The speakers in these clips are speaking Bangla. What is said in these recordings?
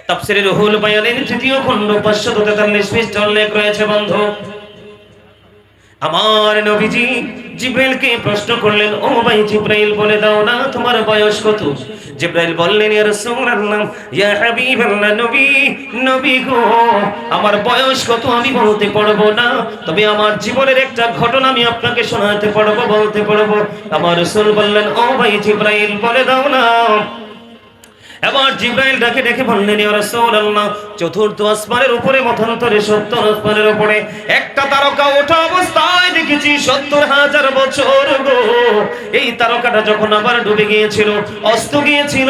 তাফসীরে রুহুল বায়ানের তৃতীয় খণ্ড 543 পৃষ্ঠা উল্লেখ রয়েছে বন্ধু। আমার নবীজি জিব্রাইলকে প্রশ্ন করলেন, ও ভাই জিব্রাইল, বলে দাও না তোমার বয়স কত? জিব্রাইল বললেন, ইয়া রাসূলুল্লাহ, ইয়া হাবিবাল্লাহ, নবী গো, আমার বয়স কত আমি বলতে পারবো না, তবে আমার জীবনের একটা ঘটনা আমি আপনাকে শোনাতে পারবো, বলতে পারবো। আমার রাসূল বললেন, ও ভাই জিব্রাইল, বলে দাও না। এবার জিব্রাইল ডাকে ডেকে বললেন, ইয়া রাসূলুল্লাহ, চতুর্থ আসমানের উপরে মতান্তরে 70 আসমানের উপরে একটা তারকা ওঠা অবস্থায় দেখেছি 70,000 বছর গো। এই তারকাটা যখন আবার ডুবে গিয়েছিল, অস্ত গিয়েছিল,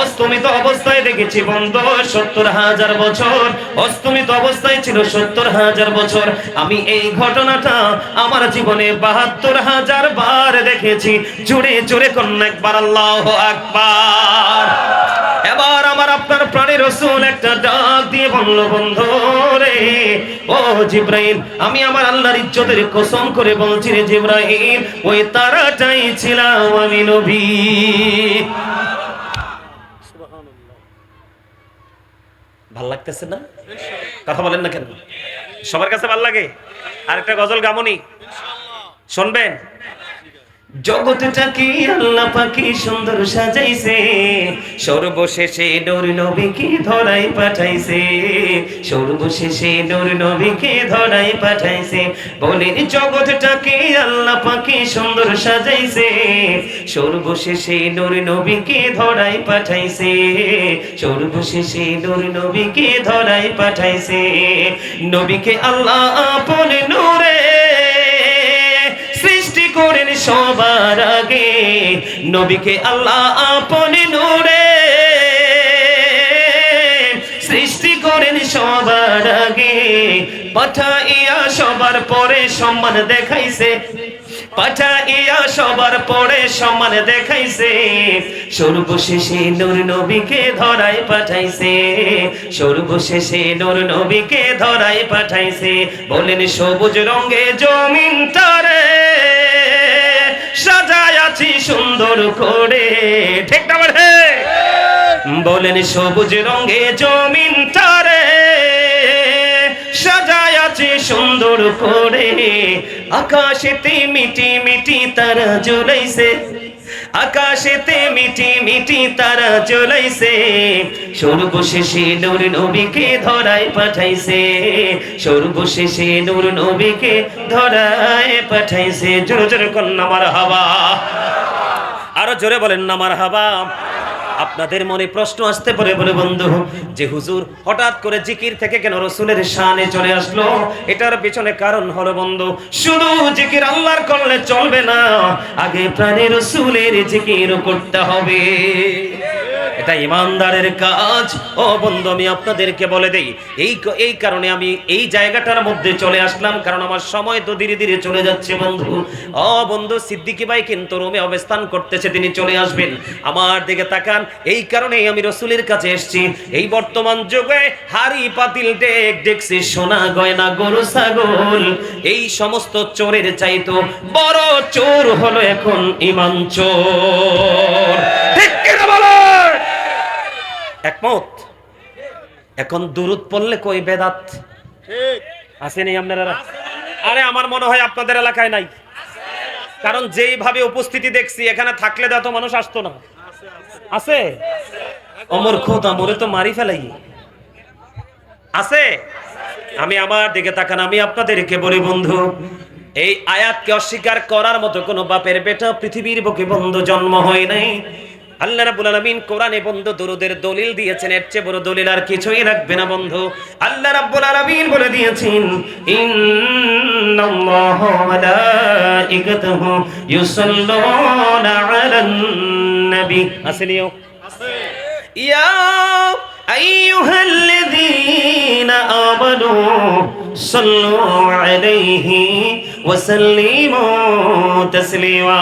অস্তমিত অবস্থায় দেখেছি বন্ধু 70,000 বছর, অস্তমিত অবস্থায় ছিল 70,000 বছর। আমি এই ঘটনাটা আমার জীবনে 72,000 বার দেখেছি। জোরে জোরে কন্যা একবার আল্লাহু আকবার। এবার আমার আপনার প্রাণের রাসূল একটা ডাক দিয়ে বলল, বন্ধু রে, ও জিব্রাইল, আমি আমার আল্লাহর ইজ্জতের কসম করে বলছি রে জিব্রাইল, ওই তারাটাই ছিলাম আমি নবী। সুবহানাল্লাহ। ভাল লাগতেছে না? কথা বলেন না কেন? সবার কাছে ভাল লাগে? আরেকটা গজল গামনি ইনশাআল্লাহ শুনবেন। জগৎটাকে আল্লাহ পাকি সুন্দর সাজাইছে, সর্বশেষে নূর নবীকে ধরায় পাঠাইছে, সর্বশেষে নূর নবীকে ধরায় পাঠাইছে। বলেন জগৎটাকে আল্লাহ পাকি সুন্দর সাজাইছে, সর্বশেষে নূর নবীকে ধরায় পাঠাইছে, সর্বশেষে নূর নবীকে ধরায় পাঠাইছে। নবীকে আল্লাহ আপন নূরে সৃষ্টি করেন সবার আগে, নবীকে আল্লাহ আপন নূরে সৃষ্টি করেন সবার আগে, পাঠাইয়া সবার পরে সম্মান দেখাইছে, পাঠাইয়া সবার পরে সম্মান দেখাইছে, সর্বশেষে নূর নবীকে ধরায় পাঠাইছে, সর্বশেষে নূর নবীকে ধরায় পাঠাইছে। বলেন সবুজ রঙে জমিনটারে সাজায় আছি সুন্দর করে, ঠিক না বলে? বলেন সবুজ রঙে জমিনটারে সাজায় আছে সুন্দর করে, আকাশেতে মিটি মিটি তারা জ্বলাইছে, আকাশেতে মিটি মিটি তারা জ্বলাইছে, সর্বশেষে নূর নবীকে ধরায় পাঠাইছে, সর্বশেষে নূর নবীকে ধরায় পাঠাইছে। জোরে জোরে কন্যা মারহাবা, আরো জোরে বলেন না মারহাবা। আপনাদের মনে প্রশ্ন আসতে পারে বলে বন্ধু, যে হুজুর হঠাৎ করে জিকির থেকে কেন রাসূলের শানে চলে আসলো? এটার পিছনে কারণ হলো বন্ধু, শুধু জিকির আল্লাহর করলে চলবে না, আগে প্রাণের রাসূলের জিকির করতে হবে। এটা ইমানদারের কাজ। ও বন্ধু, আমি আপনাদেরকে বলে দেই, এই কারণে আমি এই জায়গাটার মধ্যে চলে আসলাম, কারণ আমার সময় তো ধীরে ধীরে চলে যাচ্ছে বন্ধু। ও বন্ধু, সিদ্দিকী ভাই কিন্তু রোমে অবস্থান করতেছে, তিনি চলে আসবেন। আমার দিকে তাকান, এই কারণেই আমি রাসূলের কাছে এসেছি। এই বর্তমান যুগে হাড়ি পাতিল ডেক ডেকসি সোনা গয়না গরু ছাগল, এই সমস্ত চোরের চাইতো বড় চোর হলো এখন ঈমান চোর। ঠিক কি না বলো? একমত? এখন দুরূদ পড়লে কই বেদাত ঠিক আছে নেই আপনারা? আরে আমার মনে হয় আপনাদের এলাকায় নাই, কারণ যেইভাবে উপস্থিতি দেখছি এখানে থাকলে এত মানুষ আসতো না। আছে? অমর খোদা মোরে তো মারি ফেলাই আছে। আমি আমার দিকে তাকান, আমি আপনাদেরকে বলি বন্ধু, এই আয়াতকে অস্বীকার করার মতো কোনো বাপের বেটা পৃথিবীর বুকে বন্ধু জন্ম হয় নাই। আল্লাহ রাব্বুল আলামিন কোরআনে বন্ধু দরুদের দলিল দিয়েছেন, এর চেয়ে বড় দলিল আর কিছুই রাখবে না বন্ধু। আল্লাহ রাব্বুল আলামিন বলে দিয়েছেন, ইন্নাল্লাহা ওয়া মালাইকাতুহু ইউসাল্লুনা আলান নবী। আসেনিও আছে। ইয়া আইয়ুহাল্লাযীনা আমানু সাল্লু আলাইহি ওয়া সাল্লিমু তাসলিমা।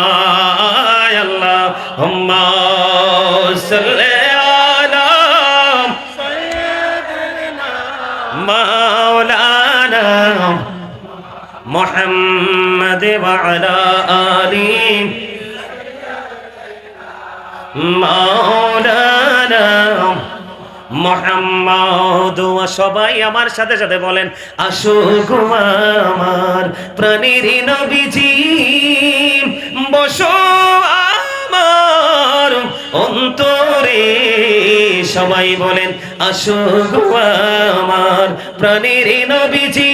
আল্লাহুম্মা সাল্লি আলা সাইয়্যিদিনা মাওলানা মুহাম্মাদ ওয়া আলা আলি মাওলানা মুহাম্মদ। সবাই আমার সাথে সাথে বলেন, আসো গো আমার প্রাণের নবীজি, বসো আমার অন্তরে। সবাই বলেন, আসো গো আমার প্রাণের নবীজি,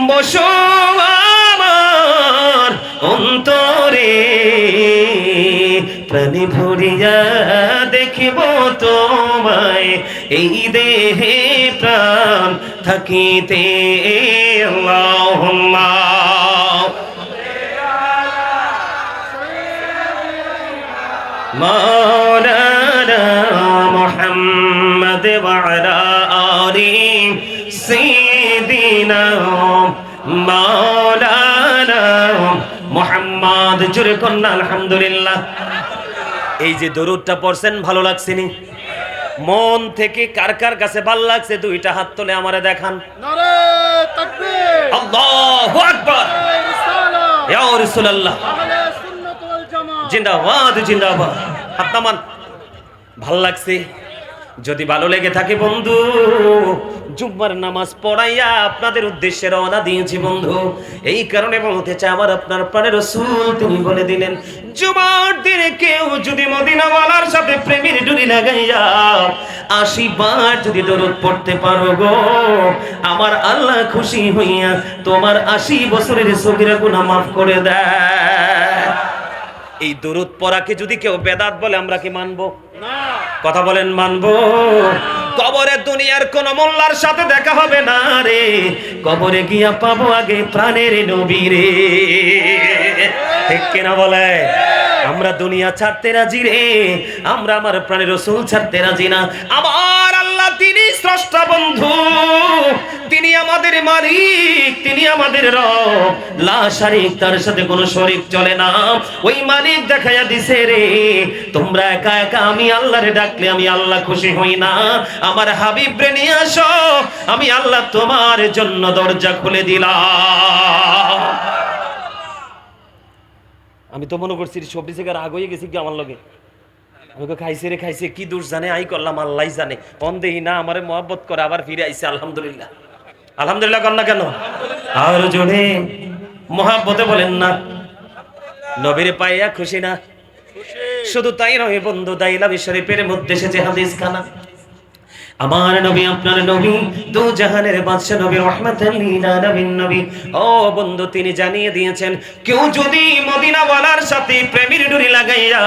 বসো আমার অন্তরে। প্রাণে ভরিয়া দেখিব তোমায়, এই দেহে প্রাণ থাকিতে। আল্লাহুম্মা মাওলানা মুহাম্মদ ওয়া আলা আলি সাইয়্যিদিনা মাওলানা মুহাম্মদ। জোরে কন্না আলহামদুলিল্লাহ। এই যে দরুদটা পড়ছেন ভালো লাগছে নি? মন থেকে কার কার কাছে ভালো লাগছে দুইটা হাত তুলে আমারে দেখান। নারে তাকবীর, আল্লাহু আকবার, ইয়া রাসূলুল্লাহ, আহলে সুন্নাত ওয়াল জামাত জিন্দাবাদ জিন্দাবাদ। হাত নামান। ভাল লাগছে? যদি ভালো লেগে থাকে বন্ধু, জুম্মার নামাজ পড়াইয়া আপনাদের উদ্দেশ্যে রওনা দিয়েছি বন্ধু। এই কারণে বলতে চাই, আমার আপনার প্রাণের রাসূল তিনি বলে দিলেন, জুমার দিনে কেউ যদি মদিনাওয়ালার সাথে প্রেমের ডুরি লাগাইয়া 80 বার যদি দরুদ পড়তে পারো গো, আমার আল্লাহ খুশি হইয়া তোমার 80 বছরের সগীরা গুনাহ মাফ করে দেয়। এই দরুদ পড়াকে যদি কেউ বেদাত বলে, আমরা কি মানবো? না। কথা বলেন, মানবো? কবরে দুনিয়ার কোন মোল্লার সাথে দেখা হবে না রে, কবরে গিয়া পাবো আগে প্রাণের নবী রে। ঠিক কিনা বলে? আমরা দুনিয়া ছাড়তে রাজি রে, আমরা আমার প্রাণের রাসূল ছাড়তে রাজি না। আমার আল্লাহ তিনি স্রষ্টা বন্ধু, তিনি আমাদের মালিক, তিনি আমাদের রব, লা শারীক, তার সাথে কোনো শরীক চলে না। ওই মালিক দেখাইয়া দিছে রে, তোমরা একা একা আমি আল্লাহরে ডাকলে আমি আল্লাহ খুশি হই না। আমার হাবিব রে নিয়ে আসো, আমি আল্লাহ তোমার জন্য দরজা খুলে দিলাম। আমি তো মনে করছি সবজি থেকে রাগ হয়ে গেছি কি আমার লগে। আমি তো খাইছে রে খাইছে, কি দোষ জানে, আই করলাম আল্লাহ জানে। অন্ধেই না আমারে মহব্বত করে আবার ফিরে আইছে। আলহামদুলিল্লাহ, আলহামদুলিল্লাহ কর না কেন? আর জোরে মহব্বতে বলেন না। নবীরে পাইয়া খুশি না? শুধু তাই নয় বন্ধু, দাইলামি শরীফের মধ্যে এসেছে হাদিস খানা। আমার নবী, আপনার নবী, দু জাহানের বাদশা নবী, রাহমাতাল লিল আলামিন নবী। ও বন্ধু, তিনি জানিয়ে দিয়েছেন, কেউ যদি মদিনাওয়ালার সাথে প্রেমের ডুরি লাগাইয়া,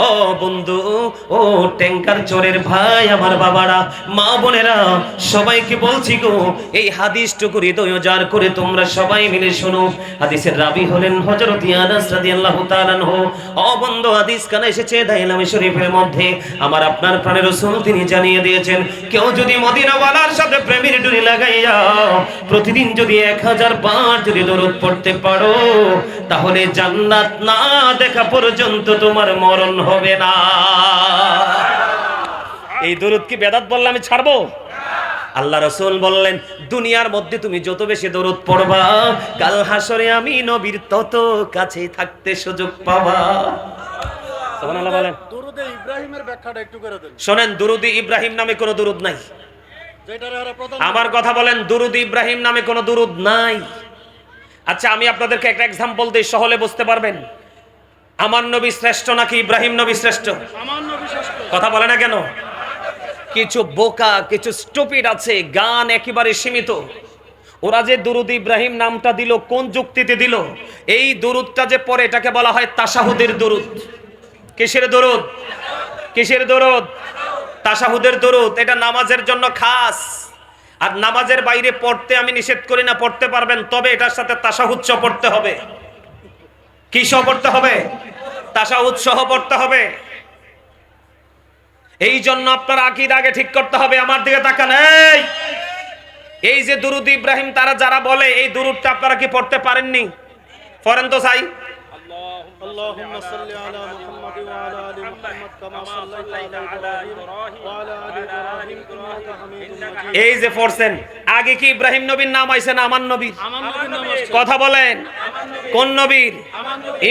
ও বন্ধু, ও ট্যাঙ্কার চোরের ভাই, আমার বাবারা, মা বোনেরা, সবাইকে বলছি গো, এই হাদিসটুকু হৃদয় জার করে তোমরা সবাই মিলে শোনো। হাদিসের রাবী হলেন হযরত আনাস রাদিয়াল্লাহু তাআলা আনহু। ও বন্ধু, হাদিস কানে এসেছে দাইলামি শরীফের মধ্যে। আমার আপনার প্রাণের রাসূল তিনি জানিয়ে দিয়েছেন, কেউ যদি মদিনাওয়ালার সাথে প্রেমের ডুরি লাগাইয়া প্রতিদিন যদি 1000 বার যদি দরুদ পড়তে পারো, তাহলে জান্নাত না দেখা পর্যন্ত তোমার মরণ হবে না। এই দরুদ কি বেদাত বললে আমি ছাড়বো? আল্লাহ রাসূল বললেন, দুনিয়ার মধ্যে তুমি যত বেশি দরুদ পড়বা, কাল হাসরে আমি নবীর তত কাছে থাকতে সুযোগ পাবা। সুবহানাল্লাহ বলেন। দুরুদে ইব্রাহিমের ব্যাখ্যাটা একটু করে দেন। শোনেন, দুরুদ ইব্রাহিম নামে কোনো দুরুদ নাই। যেটার এরা প্রথম আমার কথা বলেন, দুরুদ ইব্রাহিম নামে কোনো দুরুদ নাই। আচ্ছা, আমি আপনাদেরকে একটা এক্সাম্পল দিই, সহলে বুঝতে পারবেন। আমার নবী শ্রেষ্ঠ নাকি ইব্রাহিম নবী শ্রেষ্ঠ? আমার নবী শ্রেষ্ঠ। কথা বলে না কেন? কিছু বোকা, কিছু স্টুপিড আছে, গান একেবারে সীমিত। ওরা যে দুরুদ ইব্রাহিম নামটা দিল, কোন যুক্তিতে দিল? এই দুরুদটা যে পড়ে এটাকে বলা হয় তাশাহুদের দুরুদ। কিসের দরুদ? কিসের দরুদ? তাশাহুদের দরুদ। এটা নামাজের জন্য খাস, আর নামাজের বাইরে পড়তে আমি নিষেধ করি না, পড়তে পারবেন, তবে এটার সাথে তাশাহুদ সহ পড়তে হবে। কি সহ পড়তে হবে? তাশাহুদ সহ পড়তে হবে। এই জন্য আপনার আকীদা আগে ঠিক করতে হবে। আমার দিকে তাকান। এই যে দুরুদ ইব্রাহিম তারা যারা বলে, এই দুরুদটা আপনারা কি পড়তে পারেননি? পড়েন তো চাই। اللهم صل على محمد وعلى ال محمد كما صليت على ابراهيم وعلى ال ابراهيم انك حميد مجيد। এই যে পড়ছেন, আগে কি ইব্রাহিম নবীর নাম আইছে না আমার নবীর? আমার নবীর নাম আছে। কথা বলেন। কোন নবীর?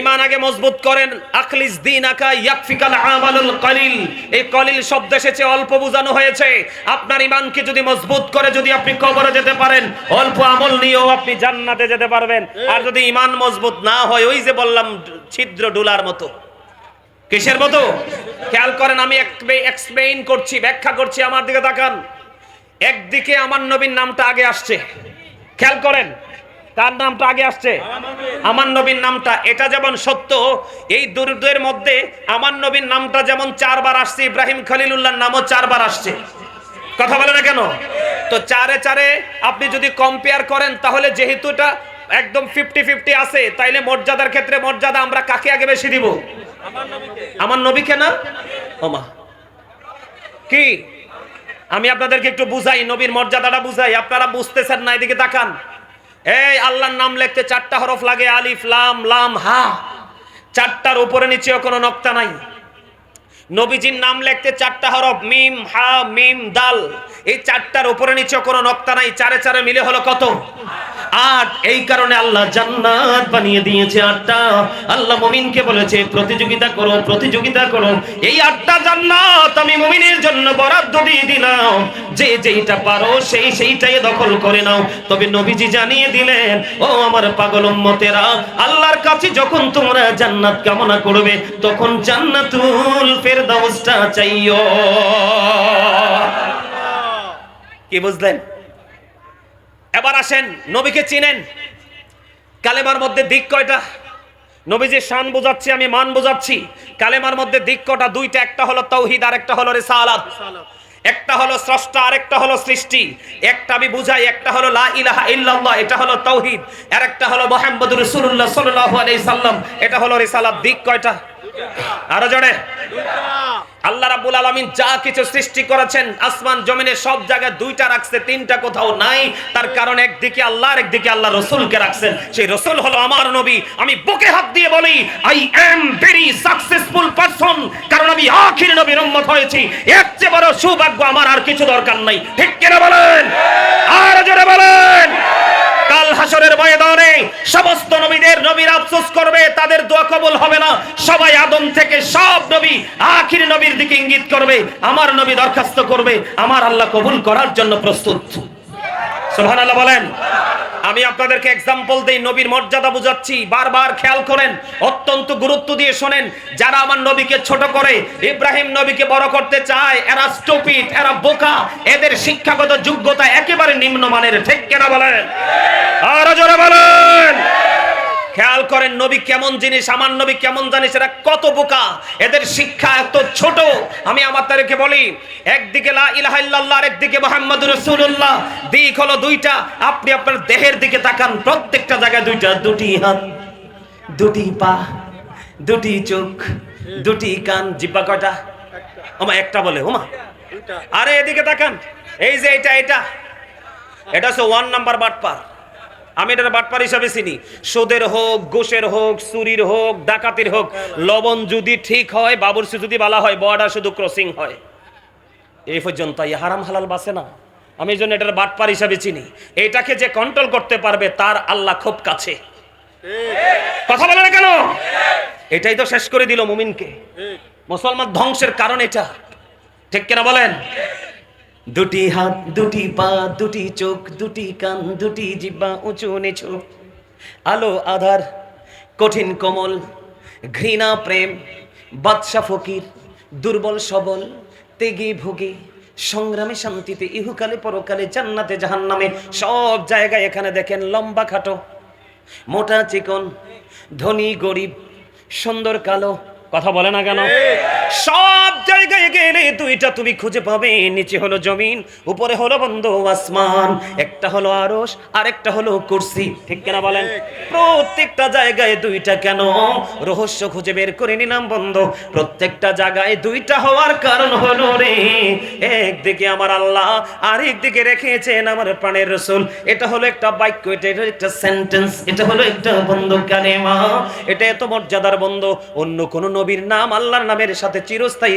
ঈমান আগে মজবুত করেন। আখলিস দীনাকা ইয়াকফিকাল আমালুল কলিল। এই কলিল শব্দ এসেছে অল্প বোঝানো হয়েছে। আপনার ঈমানকে যদি মজবুত করে যদি আপনি কবরে যেতে পারেন, অল্প আমল নিয়েও আপনি জান্নাতে যেতে পারবেন। আর যদি ঈমান মজবুত না হয়, ওই যে বললাম ছিদ্র ডুলার মতো। কিসের মতো? খেয়াল করেন, আমি এক্সপ্লেইন করছি, ব্যাখ্যা করছি, আমার দিকে তাকান। একদিকে আমার নবীর নামটা আগে আসছে, খেয়াল করেন তার নামটা আগে আসছে, আমার নবীর নামটা। এটা যেমন সত্য, এই দুরুদের মধ্যে আমার নবীর নামটা যেমন 4 বার আসছে, ইব্রাহিম খলিলুল্লাহর নামও 4 বার আসছে। কথা বলে না কেন? তো 4-এ আপনি যদি কম্পেয়ার করেন, তাহলে যেহেতু এটা একদম 50-50 আছে, তাইলে মর্যাদার ক্ষেত্রে মর্যাদা আমরা কাকে আগে বেশি দিব? আমার নবীকে না? ওমা কি, আমি আপনাদেরকে একটু বুঝাই, নবীর মর্যাদাটা বুঝাই, আপনারা বুঝতেছেন না। এদিকে তাকান। এই আল্লাহর নাম লিখতে 4টা হরফ লাগে, আলিফ লাম লাম হা। 4টার উপরে নিচেও কোনো নক্তা নাই। নবীজির নাম লিখতে 4টা হরফ, মিম হা মিম দাল। এই 4টার উপরে নিচেও কোনো নক্তা নাই। 4-এ মিলে হলো কত? 8। এই কারণে আল্লাহ জান্নাত বানিয়ে দিয়েছে 8টা। আল্লাহ মুমিনকে বলেছে প্রতিযোগিতা করো, প্রতিযোগিতা করো। এই 8টা জান্নাত আমি মুমিনের জন্য বরাদ্দ দিয়ে দিলাম। যে যেইটা পারো সেইটাই দখল করে নাও। তবে নবীজি জানিয়ে দিলেন, ও আমার পাগল উম্মতেরা, আল্লাহর কাছে যখন তোমরা জান্নাত কামনা করবে, তখন জান্নাতুল ফেরদাউসটা চাইও। কি বুঝলেন? এবার আসেন, নবীকে চিনেন। কালেমার মধ্যে দিক কয়টা? নবীজির শান বোঝাচ্ছি, আমি মান বোঝাচ্ছি। কালেমার মধ্যে দিক কয়টা? 2টা। একটা হলো তাওহীদ, আর একটা হলো রিসালাত। একটা হলো স্রষ্টা, আর একটা হলো সৃষ্টি। একটা আমি বুঝাই, একটা হলো লা ইলাহা ইল্লাল্লাহ, এটা হলো তাওহীদ। আর একটা হলো মুহাম্মদুর রাসূলুল্লাহ সাল্লাল্লাহু আলাইহি সাল্লাম, এটা হলো রিসালাত। দিক কয়টা? আরো জোরে। আল্লাহ রাব্বুল আলামিন যা কিছু সৃষ্টি করেছেন, আসমান জমিনে সব জায়গায় 2টা রাখছে, 3টা কোথাও নাই। তার কারণ একদিকে আল্লাহ, আর একদিকে আল্লাহ রাসূলকে রাখছেন। সেই রাসূল হলো আমার নবী। আমি বুকে হাত দিয়ে বলি, I am very successful person, কারণ আমি আখির নবীর উম্মত হয়েছি। এর চেয়ে বড় সৌভাগ্য আমার আর কিছু দরকার নাই। ঠিক কিনা বলেন? আর জোরে বলেন। কাল হাসরের ময়দানে সমস্ত নবীরা আফসোস করবে, তাদের দোয়া কবুল হবে না। সবাই আদম থেকে সব নবী আখির নবীর দিকে ইঙ্গিত করবে। আমার নবী দরখাস্ত করবে, আমার আল্লাহ কবুল করার জন্য প্রস্তুত। সুবহানাল্লাহ বলেন। আমি আপনাদেরকে এক্সাম্পল দেই, নবীর মর্যাদা বুঝাচ্ছি, বারবার খেয়াল করেন, অত্যন্ত গুরুত্ব দিয়ে শোনেন। যারা আমার নবীকে ছোট করে, ইব্রাহিম নবীকে বড় করতে চায়, এরা স্টুপিড, এরা বোকা, এদের শিক্ষাগত যোগ্যতা একেবারে নিম্নমানের। ঠিক কিনা বলেন? আর জোরে বলেন। খেয়াল করেন নবী কেমন জিনিস, আমার নবী কেমন জানিস, এরা কত বোকা, এদের শিক্ষা এত ছোট। আমি আমাদেরকে বলি, একদিকে লা ইলাহা ইল্লাল্লাহ, আর একদিকে মুহাম্মাদুর রাসূলুল্লাহ। দিক হলো 2টা। আপনি আপনার দেহের দিকে তাকান, প্রত্যেকটা জায়গায় 2টা। 2টি হাত, 2টি পা, 2টি চোখ, 2টি কান। জিহ্বা কয়টা? ওমা একটা বলে, ওমা। আরে এদিকে তাকান, এই যে এটা হচ্ছে 1 নাম্বার বাটপার। আমি এটা বাটপার হিসাবে চিনি। সুদের হোক, ঘুষের হোক, চুরির হোক, ডাকাতির হোক, লবণ যদি ঠিক হয়, বাবুরচি যদি বলা হয়, বর্ডার শুধু ক্রসিং হয়, এই পর্যন্ত হারাম হালাল বাসে না। আমি এই জন্য এটার বাটপার হিসাবে চিনি। এটাকে যে কন্ট্রোল করতে পারবে, তার আল্লাহ খুব কাছে। কথা বলে না কেন? এটাই তো শেষ করে দিল মুমিনকে। মুসলমান ধ্বংসের কারণ এটা। ঠিক কিনা বলেন? 2টি হাত, 2টি পা, 2টি চোখ, 2টি কান, 2টি জিহ্বা, উঁচু নিচু, আলো আধার, কঠিন কোমল, ঘৃণা প্রেম, বাদশা ফকির, দুর্বল সবল, তেগি ভোগী, সংগ্রামে শান্তিতে, ইহুকালে পরকালে, জান্নাতে জাহান্নামে, সব জায়গায় এখানে দেখেন লম্বা খাটো, মোটা চিকন, ধনী গরিব, সুন্দর কালো। কথা বলে না কেন? সব জায়গায় গেলে 2টা তুমি খুঁজে পাবে। নিচে হলো জমিন, উপরে হলো বন্ধ আসমান। একটা হলো আরশ, আর একটা হলো কুরসি। ঠিক কিনা বলেন? প্রত্যেকটা জায়গায় 2টা কেন? রহস্য খুঁজে বের করে নিলাম বন্ধ। প্রত্যেকটা জায়গায় 2টা হওয়ার কারণ হলো রে, একদিকে আমার আল্লাহ, আর একদিকে রেখেছেন আমার প্রাণের রাসূল। এটা হলো একটা বাক্য, এটা একটা সেন্টেন্স, এটা হলো একটা বন্ধ কালেমা। এটা এত মর্যাদার বন্ধ, অন্য কোন নবীর নাম আল্লাহর নামের সাথে চিরস্থায়ী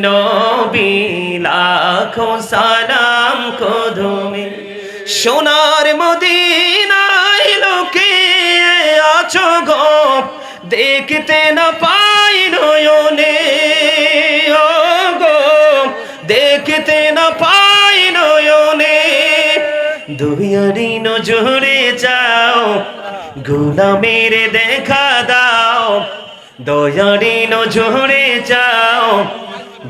নবী লাখো সালাম কদমে সোনার মদিনায় লোকে আছো গো দেখতে না পাই নয়নে ও গো দেখতে না পাই নয়নে দুয়ারি নজরে যাও গোলামের দেখা দাও দয়ারি নজরে যাও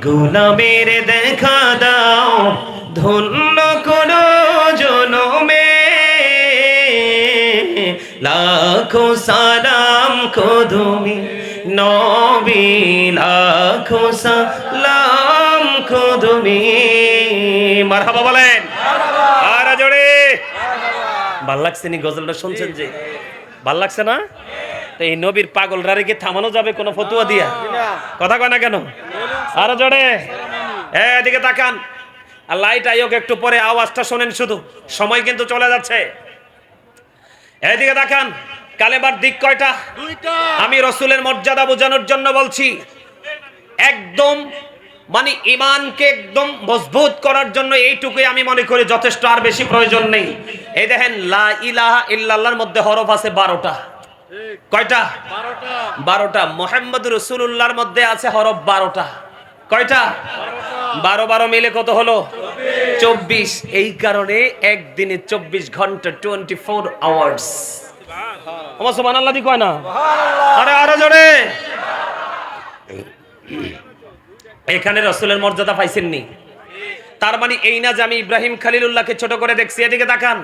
গোলামের দেখা দাও ধন্য করো জনমে লাখো সালাম কদমে নবী লাখো সালাম কদমে মারহাবা বলেন আর জোরে ভাল লাগছে নি গজলটা শুনছেন যে ভাল লাগছে না তো এই নবীর পাগলরা রেখে থামানো যাবে কোনো ফতুয়া দিয়া কথা কয় না কেন আরো জোরে এদিকে তাকান আর লাইট আয়োগ একটু পরে আওয়াজটা শোনেন শুধু সময় কিন্তু চলে যাচ্ছে এদিকে তাকান কালেমার দিক কয়টা দুইটা আমি রাসূলের মর্যাদা বোঝানোর জন্য বলছি একদম মানে ঈমানকে একদম মজবুত করার জন্য এইটুকুই আমি মনে করি যথেষ্ট আর বেশি প্রয়োজন নেই এই দেখেন লা ইলাহা ইল্লাল্লাহর মধ্যে হরফ আছে 12টা কয়টা 12টা মুহাম্মদুর রাসূলুল্লাহর মধ্যে আছে হরফ 12টা কয়টা 12 মিলে কত হলো 24 এই কারণে একদিনে 24 ঘন্টা 24 আওয়ার্স আমার সুবহানাল্লাহ দি কয় না আরে আরে জোরে এখানে রাসূলের মর্যাদা পাইছেননি তার মানে এই না যে আমি ইব্রাহিম খলিলুল্লাহকে ছোট করে দেখছি এদিকে তাকান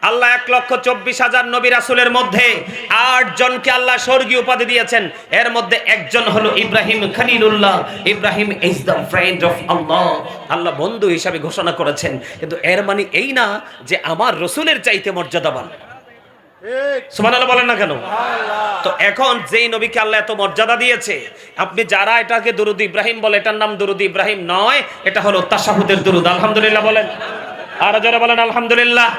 আল্লাহ 1,24,000 নবী রাসূলের মধ্যে 8 জনকে আল্লাহ স্বর্গীয় উপাধি দিয়েছেন এর মধ্যে একজন হলো ইব্রাহিম খলিলুল্লাহ Ibrahim is the friend of Allah আল্লাহ বন্ধু হিসাবে ঘোষণা করেছেন কিন্তু এর মানে এই না যে আমার রাসূলের চাইতে মর্যাদাবান সুবহানাল্লাহ বলেন না কেন তো এখন যেই নবীকে আল্লাহ এত মর্যাদা দিয়েছে আপনি যারা এটাকে দুরূদ ইব্রাহিম বলে এটার নাম দুরূদ ইব্রাহিম নয় এটা হলো তাশাহুদের দুরূদ আলহামদুলিল্লাহ বলেন আর যারা বলেন আলহামদুলিল্লাহ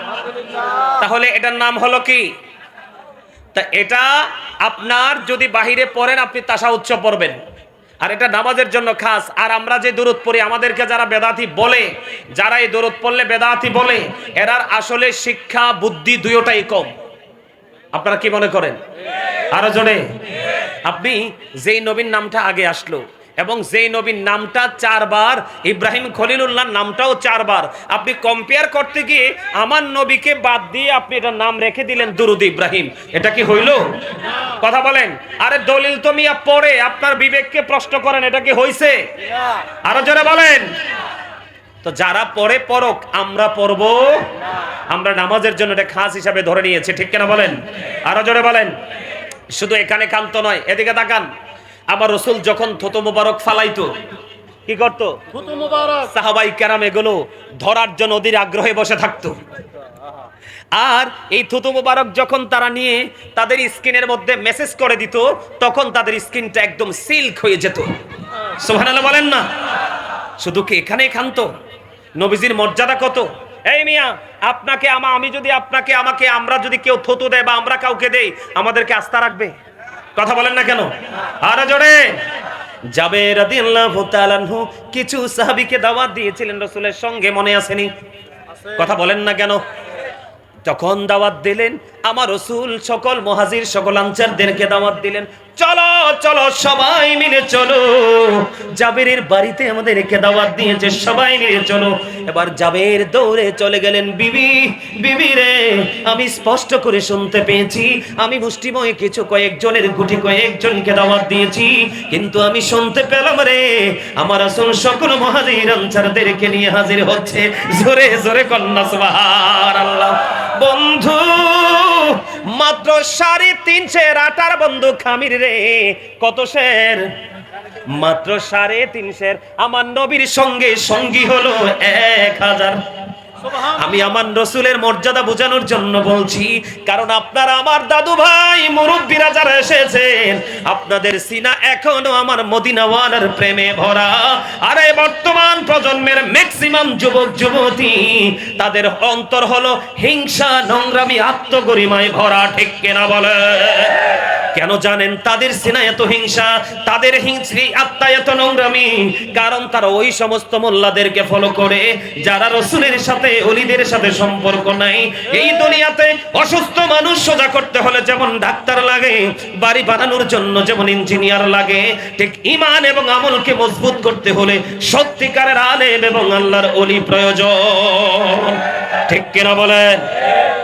তাহলে এটার নাম হলো কি তা এটা আপনার যদি বাহিরে পড়েন আপনি তাশাহুদ পড়বেন আর এটা নামাজের জন্য খাস আর আমরা যে দুরূদ পড়ি আমাদেরকে যারা বেদাতি বলে যারা এই দুরূদ পড়লে বেদাতি বলে এরার আসলে শিক্ষা বুদ্ধি দুটোটাই কম আপনারা কি মনে করেন আরো জোরে আপনি যেই নবীর নামটা আগে আসলো এবং যেই নবীর নামটা 4 বার ইব্রাহিম খলিলুল্লাহর নামটাও 4 বার আপনি কম্পেয়ার করতে গিয়ে আমার নবীকে বাদ দিয়ে আপনি এটার নাম রেখে দিলেন দুরূদ ইব্রাহিম এটা কি হইলো কথা বলেন আরে দলিল তো মিয়া পড়ে আপনার বিবেককে প্রশ্ন করেন এটা কি হইছে আরো জোরে বলেন তো যারা পড়ে পড়ক আমরা পড়বো আমরা নামাজের জন্য এটা খাস হিসাবে ধরে নিয়েছি ঠিক কিনা বলেন আরো জোরে বলেন শুধু এখানে কান্ত নয় এদিকে তাকান আমার রাসূল যখন থুতু মুবারক ফালাইতো কি করতো থুতু মুবারক সাহাবাই কেরাম এগুলো ধরার জন্য অধীর আগ্রহে বসে থাকতো আর এই থুতু মুবারক যখন তারা নিয়ে তাদের স্কিনের মধ্যে মেসেজ করে দিত তখন তাদের স্কিনটা একদম সিল্ক হয়ে যেত সুবহানাল্লাহ বলেন না শুধু কি এখানেই খান্ত নবীজির মর্যাদা কত এই মিয়া আপনাকে আমি যদি আপনাকে আমাকে আমরা যদি কেউ থুতু দেয় বা আমরা কাউকে দেই আমাদেরকে আস্থা রাখবে কথা বলেন না কেন আরে জোরে জাবের রাদিয়াল্লাহু তাআলা আনহু কিছু সাহাবীকে দাওয়াত দিয়েছিলেন রাসূলের সঙ্গে মনে আসেনি কথা বলেন না কেন যখন দাওয়াত দিলেন আমার রাসূল সকল মুহাজির সকল আনসারদেরকে দাওয়াত দিলেন চলো চলো সবাই মিলে চলো জাবেরের বাড়িতে আমাদেরকে দাওয়াত দিয়েছে সবাই মিলে চলো এবার জাবের দৌড়ে চলে গেলেন বিবি রে আমি স্পষ্ট করে শুনতে পেয়েছি আমি মুষ্টিময় কিছু কয়েকজনের গুটি কয়েকজনকে দাওয়াত দিয়েছি কিন্তু আমি শুনতে পেলাম রে আমার রাসূল সকল মুহাজির আনসারদেরকে নিয়ে হাজির হচ্ছে জোরে জোরে কন্যা সুবহানাল্লাহ বন্ধু মাত্র 350 আটার বন্ধু খামির রে কত শের মাত্র 350 আমার নবীর সঙ্গে সঙ্গী হলো 1000 আমি আমার রাসূলের মর্যাদা বোঝানোর জন্য বলছি কারণ আপনারা আমার দাদু ভাই মুরব্বিরা যারা এসেছেন আপনাদের সিনা এখনো আমার মদিনাওয়ালার প্রেমে ভরা আরে বর্তমান প্রজন্মের ম্যাক্সিমাম যুবক যুবতী তাদের অন্তর হলো হিংসা নোংরামি আত্মগরিমায় ভরা ঠিক কিনা বলে কেন জানেন? তাদের সিনায় এত হিংসা, তাদের হিংস্রি আত্মা এত নোংরামি, কারণ তারা ওই সমস্ত মোল্লাদেরকে ফলো করে যারা রসুলের সাথে ওলিদের সাথে সম্পর্ক নাই। এই দুনিয়াতে অসুস্থ মানুষ সোজা করতে হলে যেমন ডাক্তার লাগে, বাড়ি বানানোর জন্য যেমন ইঞ্জিনিয়ার লাগে, ঠিক ঈমান এবং আমলকে মজবুত করতে হলে সত্যিকারের আলেম এবং আল্লাহর ওলি প্রয়োজন। ঠিক কিনা বলেন?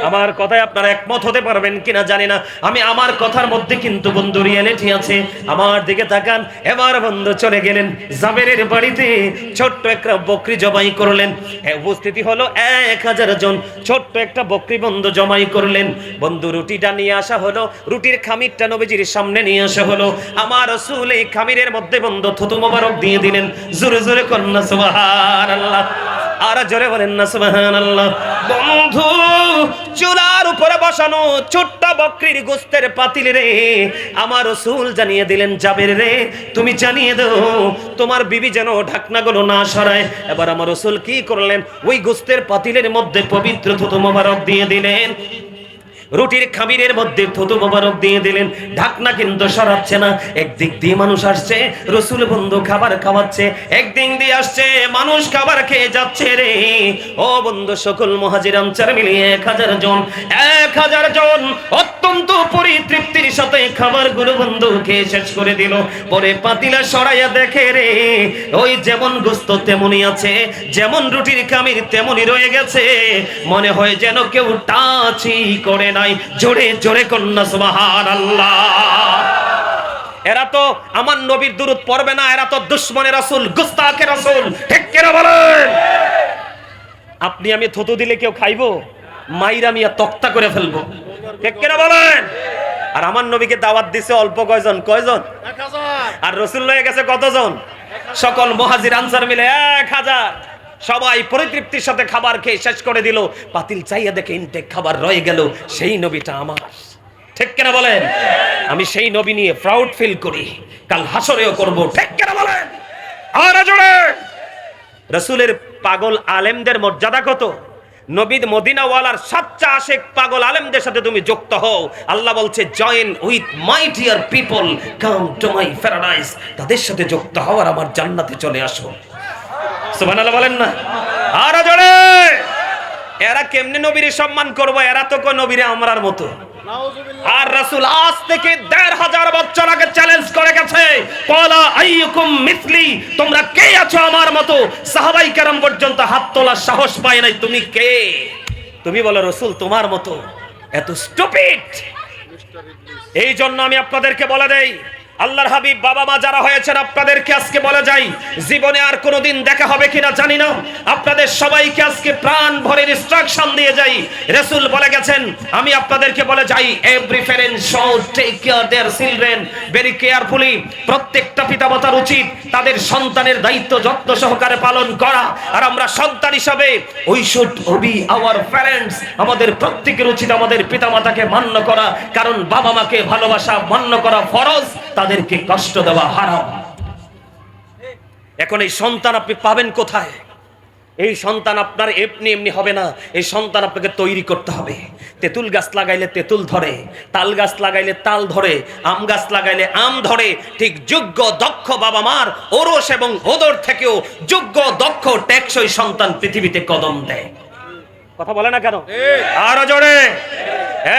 আমার কথায় আপনারা একমত হতে পারবেন কিনা জানি না। আমি আমার কথার মধ্যে কিন্তু বন্ধু রিয়েলিটি আছে। আমার দিকে তাকান। এবার বন্ধু চলে গেলেন জাবেরের বাড়িতে, ছোট্ট একটা বকরি জবাই করলেন। উপস্থিতি হলো 1000 জন। ছোট্ট একটা বকরি বন্ধু জবাই করলেন। বন্ধু রুটিটা নিয়ে আসা হলো, রুটির খামিরটা নবীজির সামনে নিয়ে আসা হলো। আমার রাসূল এই খামিরের মধ্যে বন্ধু থুতু মোবারক দিয়ে দিলেন। জোরে জোরে কন্না সুবহানাল্লাহ, আর জোরে বলেন না সুবহানাল্লাহ। বন্ধু চুলার উপরে বসানো ছোট্ট বকরির গোশতের পাতিল রে আমার রাসূল জানিয়ে দিলেন, জাবের রে তুমি জানিয়ে দাও তোমার বিবি যেন ঢাকনাগুলো না সরায়। এবার আমার রাসূল কি করলেন? ওই গোশতের পাতিলের মধ্যে পবিত্র থুতু মোবারক দিয়ে দিলেন, রুটির খামিরের মধ্যে থুতু মোবারক দিয়ে দিলেন। ঢাকনা কিন্তু সরাচ্ছে না। একদিক দিয়ে মানুষ আসছে, রসুল বন্ধু খাবার খাওয়াচ্ছে, একদিক দিয়ে আসছে মানুষ খাবার খেয়ে যাচ্ছে রে। ও বন্ধু, সকল মুহাজির আনসার মিলিয়ে 1000 জন, 1000 জন অত্যন্ত পরিতৃপ্তির সাথে খাবারগুলো বন্ধু খেয়ে শেষ করে দিল। পরে পাতিলা সরাইয়া দেখে রে, ওই যেমন গোশত তেমনই আছে, যেমন রুটির খামির তেমনই রয়ে গেছে। মনে হয় যেন কেউ টাচই করে না। জোরে জোরে কন্যা সুবহানাল্লাহ। এরা তো আমার নবীর দুরূদ পড়বে না, এরা তো দুশমনের রাসূল, গুস্তাখের রাসূল। ঠিক কিনা বলেন? আপনি আমি থুতু দিলে কেউ খাইবো? মাইরা মিয়া তক্তা করে ফেলবো। ঠিক কিনা বলেন? আর আমার নবীকে দাওয়াত দিছে অল্প কয়জন? 1000। আর রাসূল লয়ে গেছে কতজন? সকল মুহাজির আনসার মিলে 1000। সবাই পরিতৃপ্তির সাথে খাবার খেয়ে শেষ করে দিল। পাতিল চাইয়া দেখে ইনটেক খাবার রয়ে গেল। সেই নবীটা আমার। ঠিক কিনা বলেন? আমি সেই নবী নিয়ে প্রাউড ফিল করি, কাল হাসরেও করব। ঠিক কিনা বলেন? আর জোরে। রাসূলের পাগল আলেমদের মর্যাদা কত? নবীর মদিনাওয়ালার সাচ্চা আশিক পাগল আলেমদের সাথে তুমি যুক্ত হও। আল্লাহ বলছে join with my dear people, come to my paradise. তাদের সাথে যুক্ত হও আর আমার জান্নাতে চলে আসো। সুবহানাল্লাহ বলেন না? আর জোরে। এরা কেমনে নবীর সম্মান করবো? এরা তো কোন নবীরে আমরার মতো। আর রাসূল আজ থেকে 1500 বছর আগে চ্যালেঞ্জ করে গেছে, ক্বালা আইয়ুকুম মিসলি, তোমরা কে আছো আমার মতো? সাহাবাই কেরাম পর্যন্ত হাত তোলার সাহস পায় নাই। তুমি কে? তুমি বলো রাসূল তোমার মতো। এত স্টুপিড। এই জন্য আমি আপনাদেরকে বলে দেই, আল্লাহর হাবিব বাবা মা যারা হয়েছেন আপনাদেরকে আজকে বলে যাই, জীবনে আর কোনোদিন দেখা হবে কিনা জানি না, আপনাদের সবাইকে আজকে প্রাণ ভরে ইনস্ট্রাকশন দিয়ে যাই। রাসূল বলে গেছেন, আমি আপনাদেরকে বলে যাই, every parent should take care their children very carefully. প্রত্যেকটা পিতামাতার উচিত তাদের সন্তানের দায়িত্ব যত্ন সহকারে পালন করা। আর আমরা সন্তান হিসাবে we should be our parents, আমাদের প্রত্যেকের উচিত আমাদের পিতামাতাকে মান্য করা, কারণ বাবা মাকে ভালোবাসা মান্য করা ফরজ, তাদেরকে কষ্ট দেওয়া হারাম। এখন এই সন্তান আপনি পাবেন কোথায়? এই সন্তান আপনার এমনি এমনি হবে না। এই সন্তান আপনাকে তৈরি করতে হবে। তেঁতুল গাছ লাগাইলে তেঁতুল ধরে, তাল গাছ লাগাইলে তাল ধরে, আম গাছ লাগাইলে আম ধরে। ঠিক যোগ্য দক্ষ বাবা মার ওরস এবং ওদর থেকেও যোগ্য দক্ষ টেকসই সন্তান পৃথিবীতে কদম দেয়। কথা বলে না কেন? আরো জোরে।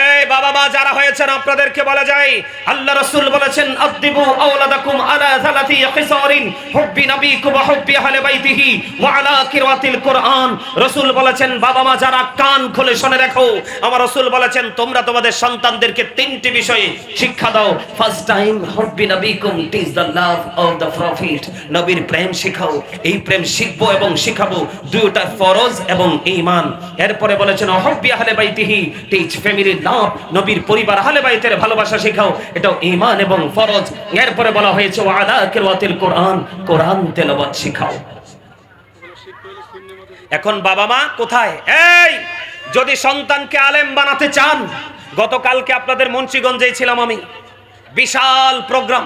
এই বাবা মা যারা হয়েছেন আপনাদেরকে বলা যায়, আল্লাহ রাসূল বলেছেন, আদিবু আওলাদাকুম আলা সালাতি খিসারিন, হুব্বি নবীকুম ওয়া হুব্বি আহলে বাইতিহি ওয়া আলা কিরাতিল কুরআন। রাসূল বলেছেন, বাবা মা যারা কান খুলে শুনে রাখো, আমার রাসূল বলেছেন তোমরা তোমাদের সন্তানদেরকে 3টি বিষয়ে শিক্ষা দাও। ফার্স্ট টাইম হুব্বি নবীকুম, teach the love of the prophet, নবীর প্রেম শিখাও। এই প্রেম শিখবো এবং শিখাবো, দুইটা ফরজ এবং ঈমান। এরপরে বলেছেন হুব্বি আহলে বাইতিহি, টিচ ফ্যামিলি লাভ, নবীর পরিবার আহলে বাইতের ভালোবাসা শেখাও, এটাও ঈমান এবং ফরজ। এরপরে বলা হয়েছে ওয়া আলা কিরাতিল কুরআন, কোরআন তেলাওয়াত শেখাও। এখন বাবা মা কোথায়? এই যদি সন্তানকে আলেম বানাতে চান, গতকালকে আপনাদের মুন্সিগঞ্জে ছিলাম আমি, বিশাল প্রোগ্রাম।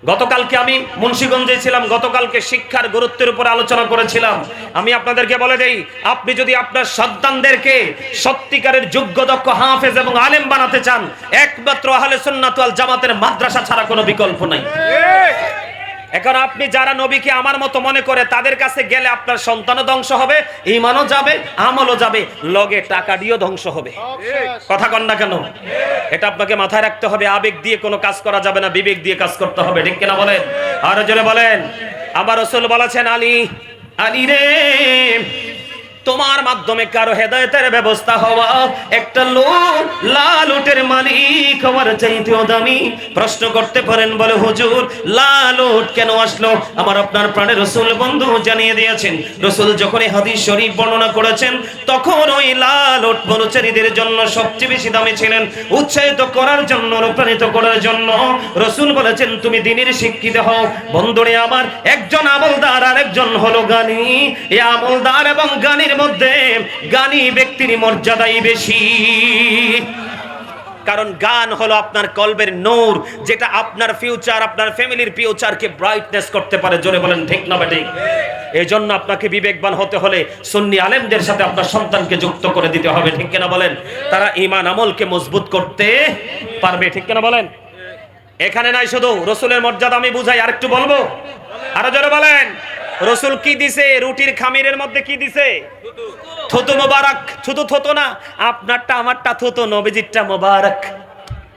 গতকালকে আমি মুন্সিগঞ্জে ছিলাম, গতকালকে শিক্ষার গুরুত্বের উপর আলোচনা করেছিলাম। আমি আপনাদেরকে বলে দেই, আপনি যদি আপনার সন্তানদেরকে সত্যিকারের যোগ্য দক্ষ হাফেজ এবং আলেম বানাতে চান, একমাত্র আহলে সুন্নাত ওয়াল জামাতের মাদ্রাসা ছাড়া কোনো বিকল্প নাই। এখন আপনি যারা নবীকে আমার মতো মনে করে তাদের কাছে গেলে আপনার সন্তানও ধ্বংস হবে, ঈমানও যাবে, আমলও যাবে, লগে টাকা দিয়েও ধ্বংস হবে। কথা কন না কেন? এটা আপনাকে মাথায় রাখতে হবে। আবেগ দিয়ে কোনো কাজ করা যাবে না, বিবেক দিয়ে কাজ করতে হবে। ঠিক কিনা বলেন? আরো জোরে বলেন। আমার রাসূল বলেছেন, আলী, আলী রে, তোমার মাধ্যমে কারো হেদায়েতের ব্যবস্থা হওয়া একটা লোক লাল উটের মালিক হওয়ার চাইতেও দামি। প্রশ্ন করতে পারেন, বলে হুজুর লাল উট কেন আসলো? আমার আপনার প্রাণের রাসূল বন্ধু জানিয়ে দিয়েছেন। রাসূল যখন এই হাদিস শরীফ বর্ণনা করেছেন, তখন ওই লাল উট অনুসারীদের জন্য সবচেয়ে বেশি দামি ছিলেন, উৎসাহিত করার জন্য, অনুপ্রাণিত করার জন্য। রাসূল বলেছেন, তুমি দ্বীনের শিক্ষিত হও। বন্ধুরে আমার, একজন আমলদার আর একজন হলো জ্ঞানী। এই আমলদার এবং জ্ঞানীর মধ্যে জ্ঞানী ব্যক্তির মর্যাদাই বেশি, কারণ জ্ঞান হলো আপনার কলবের নূর, যেটা আপনার ফিউচার, আপনার ফ্যামিলির ফিউচারকে ব্রাইটনেস করতে পারে। জোরে বলেন ঠিক না বেঠিক? এই জন্য আপনাকে বিবেকবান হতে হলে সুন্নি আলেমদের সাথে আপনার সন্তানকে যুক্ত করে দিতে হবে। ঠিক কিনা বলেন? তারা ঈমান আমলকে মজবুত করতে পারবে। ঠিক কিনা বলেন? এখানে নাই শুধু রাসূলের মর্যাদা আমি বুঝাই, আর একটু বলবো। আরো জোরে বলেন। রাসূল কি দিছে? রুটির খামিরের মধ্যে কি দিছে? থুতু মোবারক। শুধু থুতু না, আপনারটা আমারটা থুতু, নবীজিরটা মোবারক।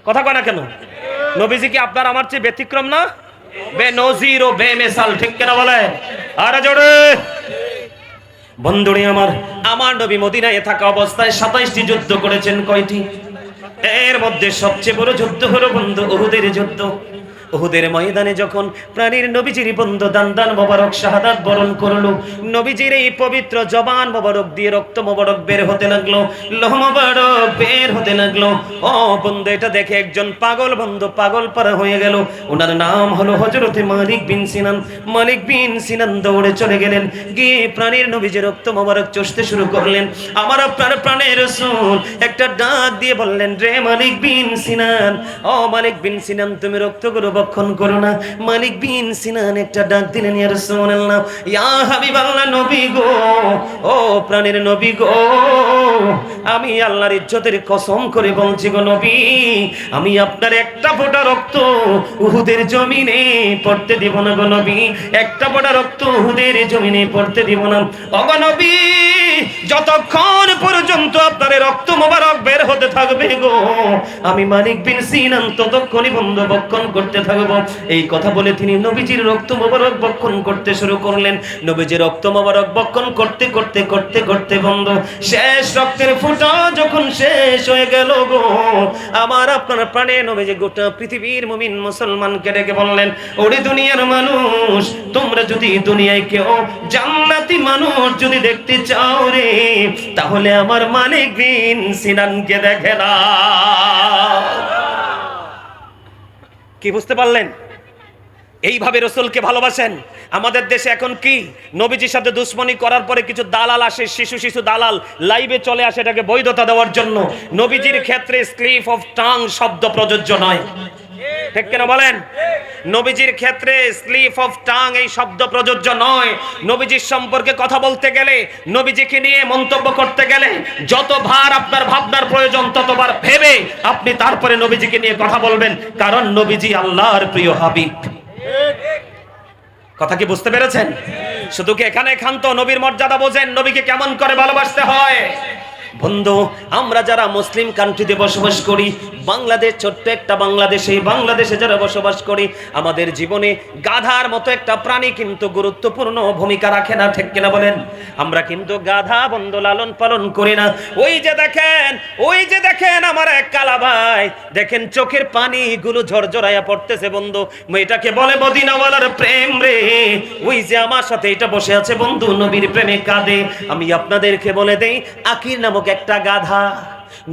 কথা কয় না কেন? নবীজি কি আপনার আমার চেয়ে ব্যতিক্রম না? বেনজির ও বেমিসাল। ঠিক কিনা বলেন? আরে জোরে। বন্ধুরে আমার, আমার নবী মদিনায় থাকা অবস্থায় 27টি যুদ্ধ করেছেন। কয়টি? এর মধ্যে সবচেয়ে বড় যুদ্ধ হলো বন্ধু উহুদের যুদ্ধ। উহুদের ময়দানে যখন প্রাণীর নবীজির বন্ধু দান মোবারক শাহাদাত বরণ করলো, নবীজির এই পবিত্র জবান মোবারক দিয়ে রক্ত মোবারক বের হতে লাগলো, লোহ মোবারক বের হতে লাগলো। ও বন্ধু, এটা দেখে একজন পাগল বন্ধু পাগল পারা হয়ে গেল। ওনার নাম হলো হযরতে মালিক বিন সিনান। মালিক বিন সিনান দৌড়ে চলে গেলেন, গিয়ে প্রাণীর নবীজির রক্ত মোবারক চুষতে শুরু করলেন। আমার আপনার প্রাণের রাসূল একটা ডাক দিয়ে বললেন, রে মালিক বিন সিনান, ও মালিক বিন সিনান, তুমি রক্তগুলো ভক্ষণ করো না। মালিক বিন সিনান একটা ডাক দিলেন, ইয়া রাসূলুল্লাহ, ইয়া হাবিবাল্লাহ, নবী গো, ও প্রাণের নবী গো, আমি আল্লাহর ইজ্জতের কসম করে বলছি গো নবী, আমি আপনার একটা ফোঁটা রক্ত উহুদের জমিনে পড়তে দিব না গো নবী, একটা ফোঁটা রক্ত উহুদের জমিনে পড়তে দিব না। ও গো নবী, যতক্ষণ পর্যন্ত আপনার রক্ত মোবারক বের হতে থাকবে গো, আমি মালিক বিন সিনান ততক্ষণই বন্ধু ভক্ষণ করতে থাকবো। এই কথা বলে তিনি নবীজির রক্ত মোবারক ভক্ষণ করতে শুরু করলেন। নবীজির রক্ত মোবারক ভক্ষণ করতে করতে করতে করতে বন্ধু শেষ রক্তের ফোঁটা যখন শেষ হয়ে গেল গো, আমার আপনার প্রাণে নবীজি গোটা পৃথিবীর মুমিন মুসলমানকে ডেকে বললেন, ওরে দুনিয়ার মানুষ, তোমরা যদি দুনিয়ায় কেউ জান্নাতি মানুষ যদি দেখতে চাও রে, তাহলে আমার মালিক বিন সিনানকে দেখে না। কি বুঝতে পারলেন? এইভাবে রাসূলকে ভালোবাসেন। আমাদের দেশে এখন কি, নবীজির সাথে দুশ্মনী করার পরে কিছু দালাল আসে, শিশু দালাল লাইভে চলে আসে এটাকে বৈধতা দেওয়ার জন্য। নবীজির ক্ষেত্রে স্লিপ অফ টাং শব্দ প্রযোজ্য নয়। ঠিক কেন বলেন? নবীজির ক্ষেত্রে স্লিপ অফ টাং এই শব্দ প্রযোজ্য নয়। নবীজির সম্পর্কে কথা বলতে গেলে, নবীজিকে নিয়ে মন্তব্য করতে গেলে যতবার আপনার ভাবনার প্রয়োজন ততবার ভেবে আপনি তারপরে নবীজিকে নিয়ে কথা বলবেন, কারণ নবীজি আল্লাহর প্রিয় হাবিব। কথা কি বুঝতে পেরেছেন? শুধু কি এখানে ক্ষান্ত নবীর মর্যাদা বোঝেন, নবীকে কেমন করে ভালোবাসতে হয়। বন্ধু, আমরা যারা মুসলিম কান্ট্রিতে বসবাস করি, বাংলাদেশ, ছোট্ট একটা বাংলাদেশ, এই বাংলাদেশে যারা বসবাস করি, আমাদের জীবনে গাধার মতো একটা প্রাণী কিন্তু গুরুত্বপূর্ণ ভূমিকা রাখে না। ঠিক কিনা বলেন? আমরা কিন্তু গাধা বন্ধু লালন পালন করি না। ওই যে দেখেন আমার এক কালা ভাই, দেখেন চোখের পানিগুলো ঝরঝরাইয়া পড়তেছে বন্ধু, এটাকে বলে মদিনাওয়ালার প্রেম রে। ওই যে আমার সাথে এটা বসে আছে বন্ধু, নবীর প্রেমে কাঁদে। আমি আপনাদেরকে বলে দেই, আকির নামক একটা গাধা,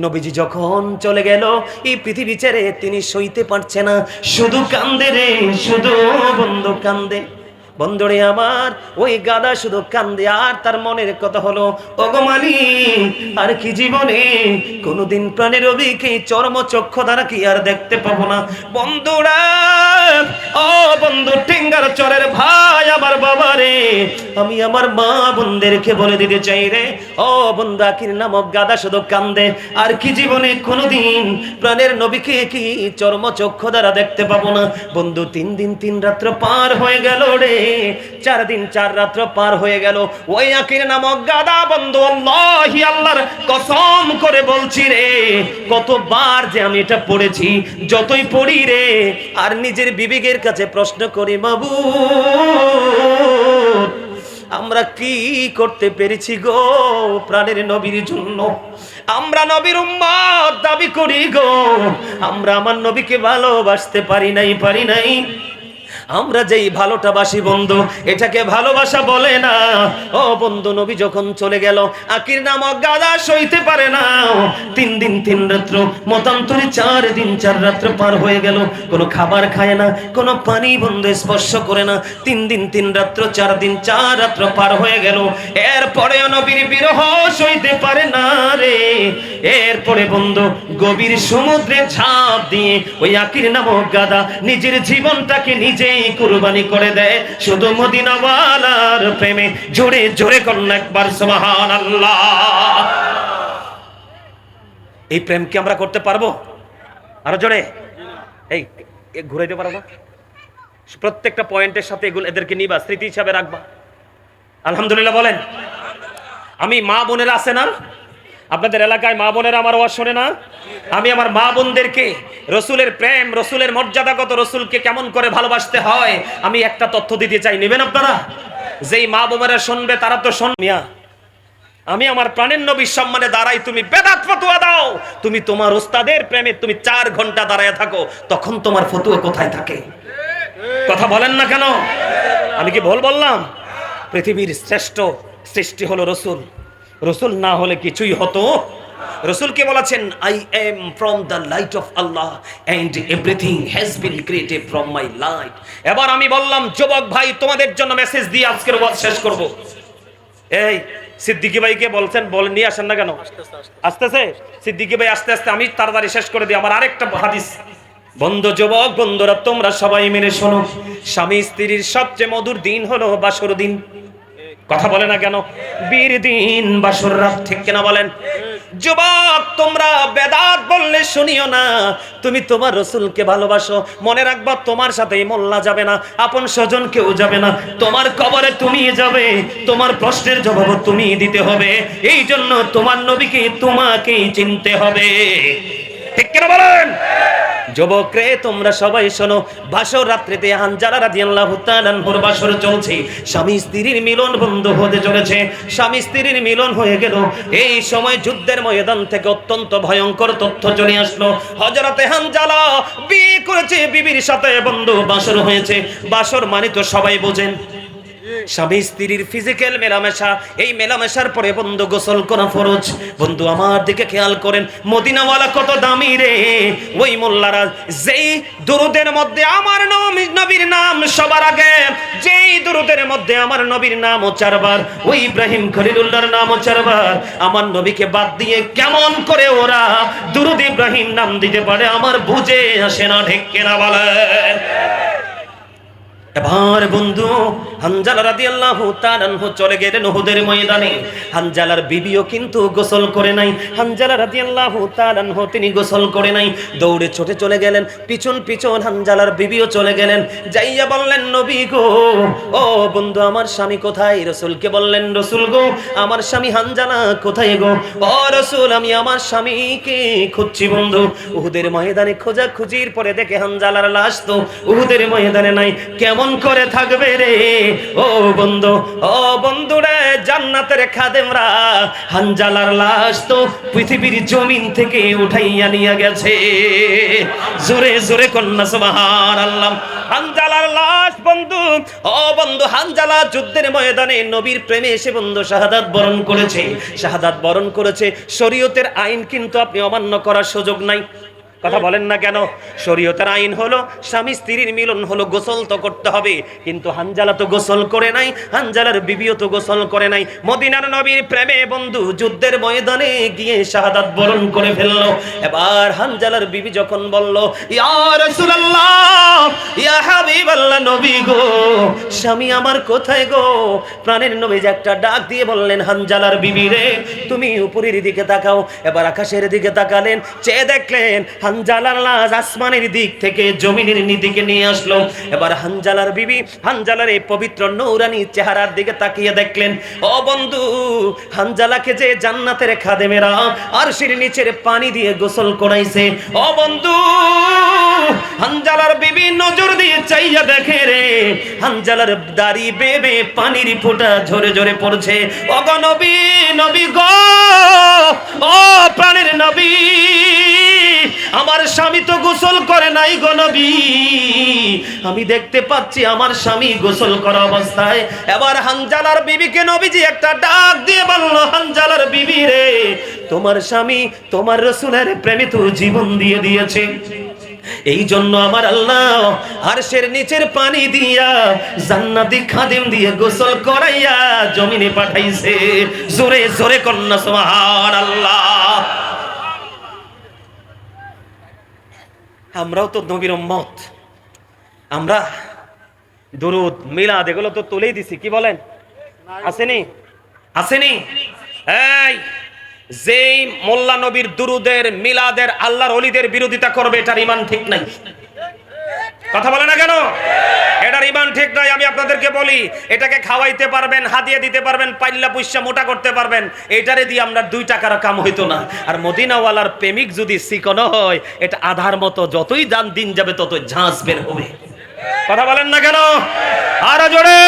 নবীজি যখন চলে গেল এই পৃথিবী ছেড়ে, তিনি সইতে পারছে না, শুধু কান্দে রে, শুধু বন্ধু কান্দে। বন্ধুরে আমার, ওই গাদা শুধু কান্দে, আর তার মনের কথা হলো, ওগো মালিক, আর কি জীবনে কোনোদিন প্রাণের রবিকে চর্মচক্ষু দ্বারা কি আর দেখতে পাবো না। বন্ধুরা, ও বন্ধু টেঙ্গার চরের ভাই আমার বাবা রে, আমি আমার মা বোনদেরকে বলে দিতে চাই রে, ও বন্ধু আকির নামক গাদা শুধু কান্দে, আর কি জীবনে কোনোদিন প্রাণের নবীকে কি চর্মচক্ষু দ্বারা দেখতে পাবো না। বন্ধু 3 দিন 3 রাত্র পার হয়ে গেল রে, 4 দিন 4 রাত্র পার হয়ে গেল। ওই আকির নামক গাদা বন্ধু আল্লাহি আল্লাহর কসম করে বলছি রে, কতবার যে আমি এটা পড়েছি, যতই পড়ি রে আর নিজের বিবেকের কাছে প্রশ্ন করি, মাবুদ আমরা কি করতে পেরেছি গো প্রাণের নবীর জন্য? আমরা নবীর উম্মত দাবি করি গো, আমরা আমার নবীকে ভালোবাসতে পারি নাই। আমরা যেই ভালোটা বাসি বন্ধু, এটাকে ভালোবাসা বলে না। ও বন্ধু নবী যখন চলে গেল, আকির নামক গাদা সইতে পারে না। 3 দিন 3 রাত্র মতান্তরে 4 দিন 4 রাত্র পার হয়ে গেল, কোনো খাবার খায় না, কোনো পানি বন্ধু স্পর্শ করে না। 3 দিন 3 রাত্র 4 দিন 4 রাত্র পার হয়ে গেল, এরপরে নবীর বিরহ সইতে পারে না রে। এরপরে বন্ধু গভীর সমুদ্রে ঝাঁপ দিয়ে ওই আকির নামক গাদা নিজের জীবনটাকে নিজেই কুরবানি করে দেয় শুধু মদিনাওয়ালার প্রেমে। জোরে জোরে করুন একবার সুবহানাল্লাহ। এই প্রেম কি আমরা করতে পারবো? আরো জোরে এই ঘুরাইতে পারবো না? প্রত্যেকটা পয়েন্টের সাথে এগুলো এদেরকে নিবা, স্মৃতি হিসাবে রাখবা। আলহামদুলিল্লাহ বলেন। আমি মা বোনেরা আছে না আপনাদের এলাকায়, মা বোনেরা আমার ওয়াজ শোনে না? আমি আমার মা বোনদেরকে রসুলের প্রেম, রসুলের মর্যাদা কত, রসুলকে কেমন করে ভালোবাসতে হয় আমি একটা তথ্য দিতে চাই, নেবেন আপনারা? যেই মা বোনেরা শুনবে তারা তো শুনমিয়া, আমি আমার প্রাণের নবীর সম্মানে দাঁড়াই, তুমি বেদাত ফতোয়া দাও, তুমি তোমার ওস্তাদের প্রেমে তুমি 4 ঘন্টা দাঁড়ায় থাকো, তখন তোমার ফতোয়া কোথায় থাকে? কথা বলেন না কেন? আমি কি ভুল বললাম? পৃথিবীর শ্রেষ্ঠ সৃষ্টি হলো রসুল, রসুল না হলে কিছুই হতো। রসুলকে বলেছেন, I am from the light of Allah and everything has been created from my light. এবার আমি বললাম, যুবক ভাই তোমাদের জন্য মেসেজ দিয়ে আজকের ওয়াজ শেষ করব। এই সিদ্দিকী ভাইকে বলছেন, বলে নিয়ে আসেন না কেন? আসতেছে সিদ্দিকী ভাই, আস্তে আস্তে আমি তাড়াতাড়ি শেষ করে দিই। আমার আরেকটা হাদিস বন্ধু, যুবক বন্ধুরা তোমরা সবাই মেনে শোনো, স্বামী স্ত্রীর সবচেয়ে মধুর দিন হলো বাসর দিন। কথা বলে না কেন? বীর দিন, বাসর রাত, ঠিক কিনা বলেন? যুবক তোমরা বেদাত বললে শুনিও না, তুমি তোমার রসুলকে ভালোবাসো, মনে রাখবা তোমার সাথেই মোল্লা যাবে না, আপন স্বজন কেউ যাবে না, তোমার কবরে তুমি যাবে, তোমার প্রশ্নের জবাব তুমি দিতে হবে। এই জন্য তোমার নবীকে তোমাকেই চিনতে হবে, ঠিক কিনা বলেন? যুবক রে তোমরা সবাই শোনো, বাসর রাত্রিতে হানজালা রাদিয়াল্লাহু তাআলা আনহুর বাসর চলছে, স্বামী স্ত্রীর মিলন বন্ধু হতে চলেছে। স্বামী স্ত্রীর মিলন হয়ে গেল, এই সময় যুদ্ধের ময়দান থেকে অত্যন্ত ভয়ঙ্কর তথ্য চলে আসলো। হযরতে হানজালা বিয়ে করেছে, বিবির সাথে বন্ধু বাসর হয়েছে। বাসর মানে তো সবাই বোঝেন, স্বামী স্ত্রীর ফিজিক্যাল মেলামেশা। এই মেলামেশার পরে বন্ধু গোসল করা ফরজ। বন্ধু আমার দিকে খেয়াল করেন, মদিনাওয়ালা কত দামি রে। ওই মোল্লারা যেই দুরুদের মধ্যে আমার নবীর নাম সবার আগে, যেই দুরুদের মধ্যে আমার নবীর নাম 4 বার, ওই ইব্রাহিম খলিলুল্লাহর নাম 4 বার, আমার নবীকে বাদ দিয়ে কেমন করে ওরা দুরুদ ইব্রাহিম নাম দিতে পারে আমার বুঝে আসে না, ঠিক কিনা বলেন? এবার বন্ধু হানজালা রাদিয়াল্লাহু তাআলা আনহু চলে গেলেন উহুদের ময়দানে। হানজালার বিবিও কিন্তু গোসল করে নাই। হানজালা রাদিয়াল্লাহু তাআলা আনহু তিনি গোসল করে নাই, দৌড়ে ছুটে চলে গেলেন, পিছন পিছন হানজালার বিবিও চলে গেলেন। যাইয়া বললেন, নবী গো, ও বন্ধু আমার স্বামী কোথায়? রাসূলকে বললেন, রাসূল গো আমার স্বামী হানজালা কোথায় গো? ও রাসূল আমি আমার স্বামীকে খুঁজছি বন্ধু। উহুদের ময়দানে খোঁজাখুঁজির পরে দেখে হানজালার লাশ তো উহুদের ময়দানে নাই। কেমন করে থাকবে রে? ও বন্ধু, ও বন্ধুরে, জান্নাতের খাদেমরা হানজালার লাশ তো পৃথিবীর জমিন থেকে উঠাইয়া নিয়ে গেছে। জোরে জোরে কন্যা সুবহানাল্লাহ। হানজালার লাশ বন্ধু, ও বন্ধু হানজালা যুদ্ধের ময়দানে নবীর প্রেমে এসে বন্ধু শাহাদাত বরণ করেছে। শাহাদাত বরণ করেছে, শরীয়তের আইন কিন্তু আপনি অমান্য করার সুযোগ নাই। কথা বলেন না কেন? শরীয়তের আইন হলো স্বামী স্ত্রীর মিলন হলো, গোসল তো করতে হবে। কিন্তু হানজালা তো গোসল করে নাই, হানজালার বিবিও তো গোসল করে নাই। মদিনার নবীর প্রেমে বন্ধু যুদ্ধের ময়দানে গিয়ে শাহাদাত বরণ করে ফেললো। এবার হানজালার বিবি যখন বলল, ইয়া রাসূলুল্লাহ, ইয়া হাবিবাল্লাহ, নবী গো, স্বামী আমার কোথায় গো? প্রাণের নবী যে একটা ডাক দিয়ে বললেন, হানজালার বিবি রে, তুমি উপরের দিকে তাকাও। এবার আকাশের দিকে তাকালেন, চেয়ে দেখলেন হানজালার লাশ আসমানের দিক থেকে জমিনের দিকে নিয়ে আসলো। এবার হানজালার বিবি হানজালার এই পবিত্র নূরানী চেহারার দিকে তাকিয়ে দেখলেন, ও বন্ধু, হানজালাকে যে জান্নাতের খাদেমেরা আরশের নিচের পানি দিয়ে গোসল করাইছে। ও বন্ধু, হানজালার বিবি নজর দিয়ে চাইয়া দেখে রে, হানজালার দাড়ি বেবে পানির ফোঁটা ঝরে ঝরে পড়ছে। ও গো নবী, নবী গো, ও প্রাণের নবী, আমার স্বামী তো গোসল করে নাই গো নবী, আমি দেখতে পাচ্ছি আমার স্বামী গোসল করা অবস্থায়। এবার হানজালার বিবিকে নবীজি একটা ডাক দিয়ে বলল, হানজালার বিবি রে, তোমার স্বামী তোমার রাসূলের প্রেমে তো জীবন দিয়ে দিয়েছে, এই জন্য আমার আল্লাহ আরশের নিচের পানি দিয়া জান্নাতি খাদেম দিয়ে গোসল করাইয়া জমিনে পাঠাইছে। জোরে জোরে কন্যা সুবহানাল্লাহ। আমরাও তো নবীর উম্মত, আমরা দুরুদ মিলাদ এগুলো তো তুলেই দিছি, কি বলেন? আসেনি? আসেনি? এই যেই মোল্লা নবীর দুরুদের মিলাদের আল্লাহর ওলিদের বিরোধিতা করবে, এটার ঈমান ঠিক নাই। কথা বলে না কেন? এটার ঈমান ঠিক নাই। আমি আপনাদেরকে বলি, এটাকে খাওয়াইতে পারবেন, হাদিয়া দিতে পারবেন, পাইল্লা পুষ্যা মোটা করতে পারবেন, এটারে দিয়ে আমরা 2 টাকার কাম হইতো না। আর মদিনাওয়ালার প্রেমিক যদি চিকন হয়, এটা আধার মতো, যতই দিন যাবে ততই ঝাঁস বের হবে। কথা বলেন না কেন? আরো জোরে।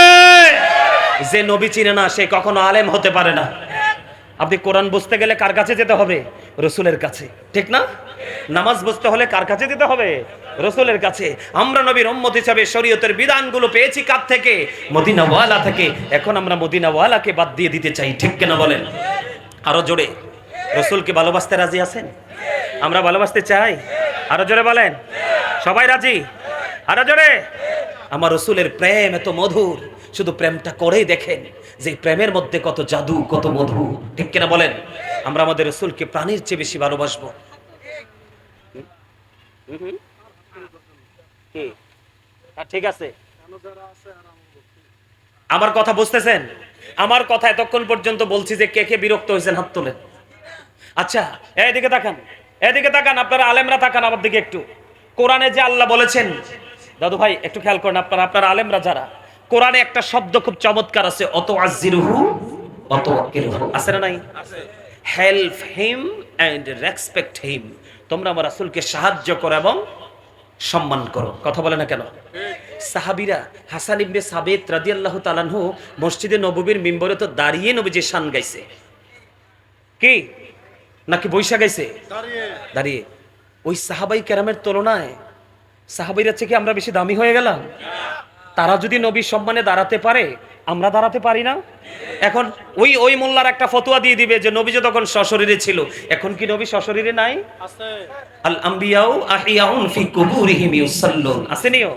যে নবী চিনে না সে কখনো আলেম হতে পারে না। আপনি কোরআন বুঝতে গেলে কার কাছে যেতে হবে? রাসূলের কাছে, ঠিক না? নামাজ বুঝতে হলে কার কাছে যেতে হবে? রাসূলের কাছে। আমরা নবীর উম্মত হিসেবে শরীয়তের বিধানগুলো পেয়েছি কার থেকে? মদিনাওয়ালা থেকে। এখন আমরা মদিনাওয়ালাকে বাদ দিয়ে দিতে চাই, ঠিক কিনা বলেন? আরো জোরে। রাসূলকে ভালোবাসতে রাজি আছেন? আমরা ভালোবাসতে চাই? আরো জোরে বলেন। সবাই রাজি? আরো জোরে। আমার রাসূলের প্রেম এত মধুর, শুধু প্রেমটা করেই দেখেন যে প্রেমের মধ্যে কত জাদু, কত মধু, ঠিক কিনা বলেন? আমরা আমাদের রাসূলকে প্রাণের চেয়ে বেশি ভালোবাসবো। ঠিক আছে, আমার কথা বুঝতেছেন? আমার কথা এতক্ষণ পর্যন্ত বলছি যে কে কে বিরক্ত হয়েছেন হাত তোলেন। আচ্ছা, এদিকে তাকান, এদিকে তাকান, আপনারা আলেমরা তাকান আমার দিকে একটু। কোরআনে যে আল্লাহ বলেছেন, দাদু ভাই একটু খেয়াল করেন, আপনারা আলেমরা যারা, কোরআনে একটা শব্দ খুব চমৎকার আছে, অত আজিরুহু অত আকিরুহু, আছে না নাই? Help him and respect him. তোমরা আমার রাসূলকে সাহায্য করো এবং সম্মান করো। কথা বলে না কেন? সাহাবীরা, হাসান ইবনে সাবিত রাদিয়াল্লাহু তাআলা আনহু মসজিদে নববীর মিম্বরে তো দাঁড়িয়ে নবীজির শান গাইছে। কি নাকি বৈশা গাইছে? দাঁড়িয়ে। ওই সাহাবাই কেরামের তুলনায় সাহাবীরা থেকে আমরা বেশি দামি হয়ে গেলাম? তারা যদি নবীর সম্মানে দাঁড়াতে পারে, আমরা দাঁড়াতে পারি না? এখন ওই মোল্লার একটা ফতোয়া দিয়ে দিবে যে নবী যে তখন সশরীরে ছিল, এখন কি নবী সশরীরে নাই? আছে। আল আম্বিয়াউ আহিয়াউন ফি কুবুরিহিম ইউসাল্লুন, আসেনিও?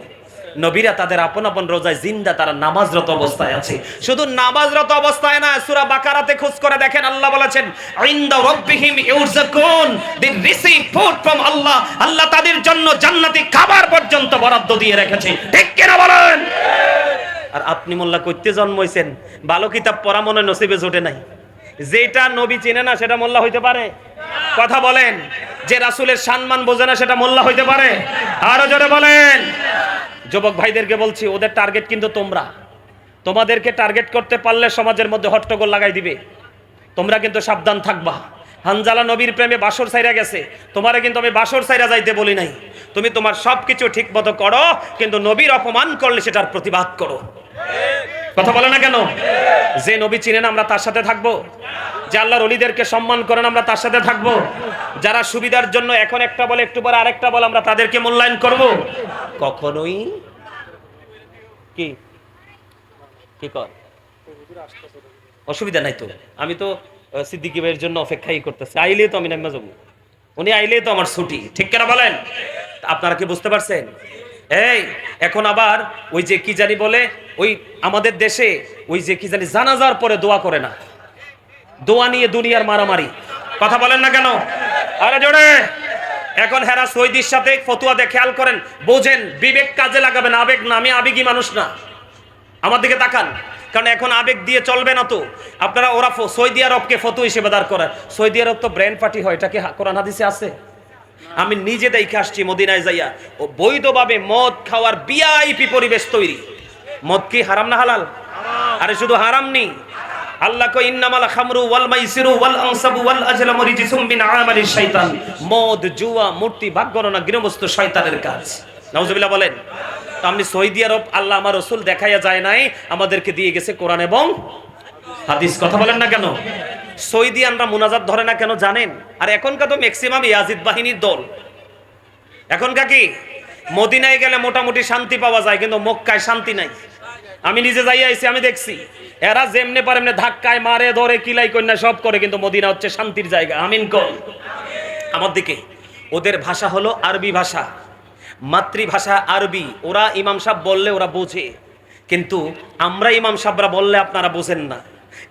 নবীরা তাদের আপন আপন রোজায় জিন্দা, তারা নামাজরত অবস্থায় আছে। শুধু নামাজরত অবস্থায় না, সূরা বাকারাতে খোঁজ করে দেখেন, আল্লাহ বলেছেন ইনদা রাব্বিহিম ইউরযাকুন, দে রিসিভ ফুড ফ্রম আল্লাহ। আল্লাহ তাদের জন্য জান্নাতি খাবার পর্যন্ত বরাদ্দ দিয়ে রেখেছে, ঠিক কিনা বলেন? আর আপনি মোল্লা কইতে জন্মইছেন, ভালো কিতাব পড়া মনে নসিবে জোটে নাই। যেটা নবী চেনে না সেটা মোল্লা হইতে পারে? কথা বলেন। যে রাসূলের সম্মান বোঝে না সেটা মোল্লা হইতে পারে? আরো জোরে বলেন। যুবক ভাইদেরকে বলছি, ওদের টার্গেট কিন্তু তোমরা। তোমাদেরকে টার্গেট করতে পারলে সমাজের মধ্যে হট্টগোল লাগাই দিবে। তোমরা কিন্তু সাবধান থাকবা। হানজালা নবীর প্রেমে বাসর ছাইরা গেছে, তোমারে কিন্তু আমি বাসর ছাইরা যাইতে বলি নাই। তুমি তোমার সবকিছু ঠিক মতো করো, কিন্তু নবীর অপমান করলে সেটার প্রতিবাদ করো। কথা বলে না কেন? যে নবী চিনেন আমরা তার সাথে থাকবো, যে আল্লাহর ওলিদেরকে সম্মান করেন আমরা তার সাথে থাকবো, যারা সুবিধার জন্য এখন একটা বলে একটু পরে আরেকটা বলে আমরা তাদেরকে মূল্যায়ন করব? কখনোই। কি কি কর, অসুবিধা নাই তো? আমি তো সিদ্দিকী ভাইয়ের জন্য অপেক্ষাই করতেছি, আইলে তো আমি নামা যাবো। উনি আইলেই তো আমার ছুটি, ঠিক কিনা বলেন? আপনারা কি বুঝতে পারছেন? এই এখন আবার ওই যে কি জানি বলে, ওই আমাদের দেশে ওই যে কি জানি জানাজার পরে দোয়া করে না, দোয়া নিয়ে দুনিয়ার মারামারি, কথা বলেন না কেন? আরে জোরে। এখন হেরা সৌদির সাথে ফতুয়া দিয়ে খেয়াল করেন, বোঝেন, বিবেক কাজে লাগাবেন, আবেগ না। আমি আবেগী মানুষ না, আমার দিকে তাকান, কারণ এখন আবেগ দিয়ে চলবে না তো। আপনারা ওরা সৌদি আরবকে ফতুয়া হিসেবে দাঁড় করায়। সৌদি আরব তো ব্রেন পার্টি হয়, এটা কি কোরআন হাদিসে আছে? আমি নিজে দেখে আসছি মদিনায় যাইয়া, ও বৈধভাবে মদ খাওয়ার ভিআইপি পরিবেশ তৈরি। মদ কি হারাম না হালাল? আরে শুধু হারাম নেই, আল্লাহ কয় ইন্নামাল খামরু ওয়াল মাইসিরু ওয়াল আনসাবু ওয়াল আজলামু রিজসুম মিন আমালিশ শাইতান। মদ, জুয়া, মূর্তি, ভাগ গণনা, গৃহস্থ শয়তানের কাজ। নাউজুবিল্লাহ বলেন। তো আমি সৌদি আরব, আল্লাহ আমার রাসূল দেখাইয়া যায় নাই, আমাদেরকে দিয়ে গেছে কোরআন এবং হাদিস, কথা বলেন না কেন? সৌদিয়ানরা মুনাজাত ধরে না কেন জানেন? আর এখনকার তো ম্যাক্সিমাম ইয়াজিদ বাহিনীর দল। এখনকার কি মদিনায় গেলে মোটামুটি শান্তি পাওয়া যায়, কিন্তু মক্কায় শান্তি নাই। আমি নিজে যাই আইছি, আমি দেখছি এরা যেমনে পারে এমনি ধাক্কায় মারে, ধরে, কিলাই কন্যা সব করে, কিন্তু মদিনা হচ্ছে শান্তির জায়গা। আমিন কর। আমার দিকে ওদের ভাষা হলো আরবি ভাষা, মাতৃভাষা আরবি। ওরা ইমাম সাহেব বললে ওরা বোঝে, কিন্তু আমরা ইমাম সাহেবরা বললে আপনারা বোঝেন না।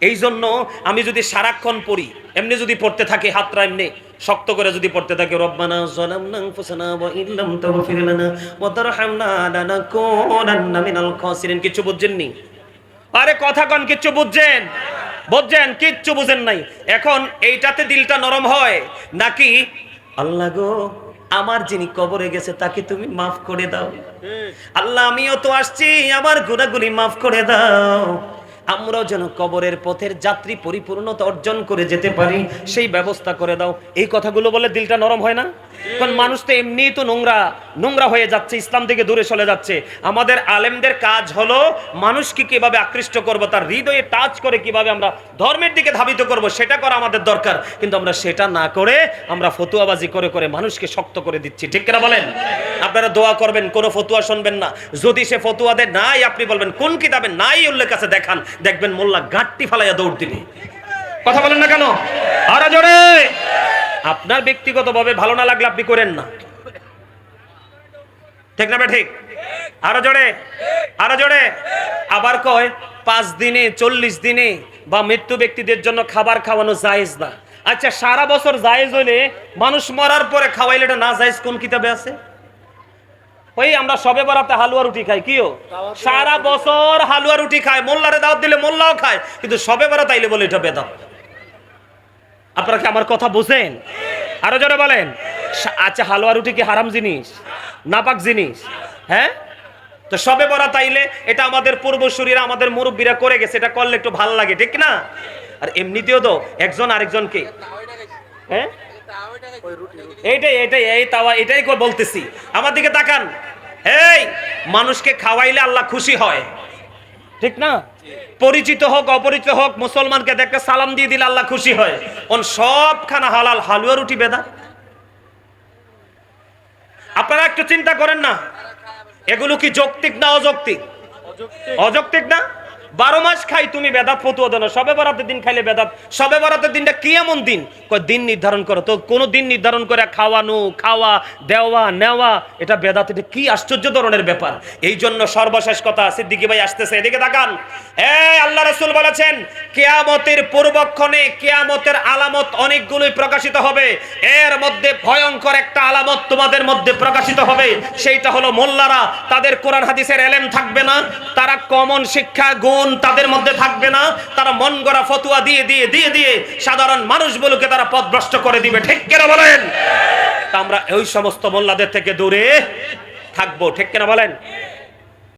এই জন্য আমি যদি সারাক্ষণ পড়ি, এমনি যদি পড়তে থাকি, হাতরা এমনি শক্ত করে যদি পড়তে থাকি, রব্বানা যালামনা আনফুসানা ওয়া ইল্লাম তাগফির লানা ওয়া তারহামনা লানাকুনান্না মিনাল খাসিরিন, কিছু বুঝছেননি? আরে কথা কন, কিচ্ছু বুঝছেন? বুঝছেন? কিচ্ছু বুঝেন নাই। এখন এইটাতে দিলটা নরম হয় নাকি আল্লাহ গো আমার যিনি কবরে গেছে তাকে তুমি মাফ করে দাও, আল্লাহ আমিও তো আসছি, আমার গুনাহগুলি মাফ করে দাও, আমরাও যেন কবরের পথের যাত্রী পরিপূর্ণতা অর্জন করে যেতে পারি, সেই ব্যবস্থা করে দাও। এই কথাগুলো বলে দিলটা নরম হয় না? কারণ মানুষ তো এমনিই তো নোংরা হয়ে যাচ্ছে, ইসলাম থেকে দূরে চলে যাচ্ছে। আমাদের আলেমদের কাজ হলো মানুষকে কিভাবে আকৃষ্ট করব, তার হৃদয়ে টাচ করে কিভাবে আমরা ধর্মের দিকে ধাবিত করব, সেটা করা আমাদের দরকার। কিন্তু আমরা সেটা না করে আমরা ফতুয়াবাজি করে করে মানুষকে শক্ত করে দিচ্ছি, ঠিক কিনা বলেন? আপনারা দোয়া করবেন, কোনো ফতুয়া শুনবেন না। যদি সে ফতুয়াদের নাই, আপনি বলবেন কোন কিতাবে নাই উল্লেখ আছে দেখান, দেখবেন মোল্লা গাঁটটি ফালাইয়া দৌড় দিবে। কথা বলেন না কেন? আরে জোরে। আপনার ব্যক্তিগতভাবে ভালো না লাগলে আপনি করেন না, ঠিক না? ঠিক। আরো জোরে, আরো জোরে। আবার কয় 5 দিনে, 40 দিনে বা মৃত্যু ব্যক্তিদের জন্য খাবার খাওয়ানো জায়েজ না। আচ্ছা, সারা বছর জায়েজ হইলে মানুষ মরার পরে খাওয়াইলে এটা না জায়েজ কোন কিতাবে আছে? ওই আমরা সবে বরাতে হালুয়া রুটি খাই, কিও সারা বছর হালুয়া রুটি খায়, মোল্লারে দাওয়াত দিলে মোল্লাও খায়, কিন্তু সবে বরাত আইলে বলে এটা বেদাত। আপনারা কি আমার কথা বুঝেন? আরো জোরে বলেন। আচ্ছা, হালুয়া রুটি কি হারাম জিনিস, নাপাক জিনিস? হ্যাঁ, তো সবে বরাত আইলে এটা আমাদের পূর্বসূরীরা, আমাদের মুরব্বীরা করে গেছে, এটা করলে একটু ভালো লাগে, ঠিক না? আর এমনিতেও তো একজন আরেকজনকে, হ্যাঁ এটাই বলতেছি। আমার দিকে তাকান। এই মানুষকে খাওয়াইলে আল্লাহ খুশি হয়, ঠিক না? পরিচিত হোক অপরিচিত হোক, মুসলমানকে দেখে সালাম দিয়ে দিলে আল্লাহ খুশি হয়। সব খানা হালাল, হালুয়া রুটি বেদাত। আপনারা একটু চিন্তা করেন না, এগুলো কি যৌক্তিক না অযৌক্তিক? অযৌক্তিক না? 12 মাস খাই তুমি বেদাত ফতুয়া দেন, সবে বরাতের দিন খাইলে বেদাত। সবে বরাতের দিনটা কি এমন দিন? কয় দিন নির্ধারণ করো তো, কোন দিন নির্ধারণ করে খাওয়ানো, খাওয়া, দেওয়া, নেওয়া, এটা বেদাত। এটা কি আশ্চর্য ধরনের ব্যাপার। এই জন্য সর্বশেষ কথা, সিদ্দিকী ভাই আসতেছে, এদিকে তাকান। আল্লাহ রাসূল বলেছেন কিয়ামতের পূর্বক্ষণে কিয়ামতের আলামত অনেকগুলোই প্রকাশিত হবে। এর মধ্যে ভয়ঙ্কর একটা আলামত তোমাদের মধ্যে প্রকাশিত হবে, সেইটা হলো মোল্লারা, তাদের কোরআন হাদিসের এলেম থাকবে না, তারা কমন শিক্ষা গুণ তাদের মধ্যে থাকবে না, তারা মন গড়া ফতুয়া দিয়ে দিয়ে দিয়ে দিয়ে সাধারণ মানুষগুলোকে তারা পথভ্রষ্ট করে দিবে, ঠিক কিনা বলেন? তা আমরা ওই সমস্ত মোল্লাদের থেকে দূরে থাকবো, ঠিক কিনা বলেন?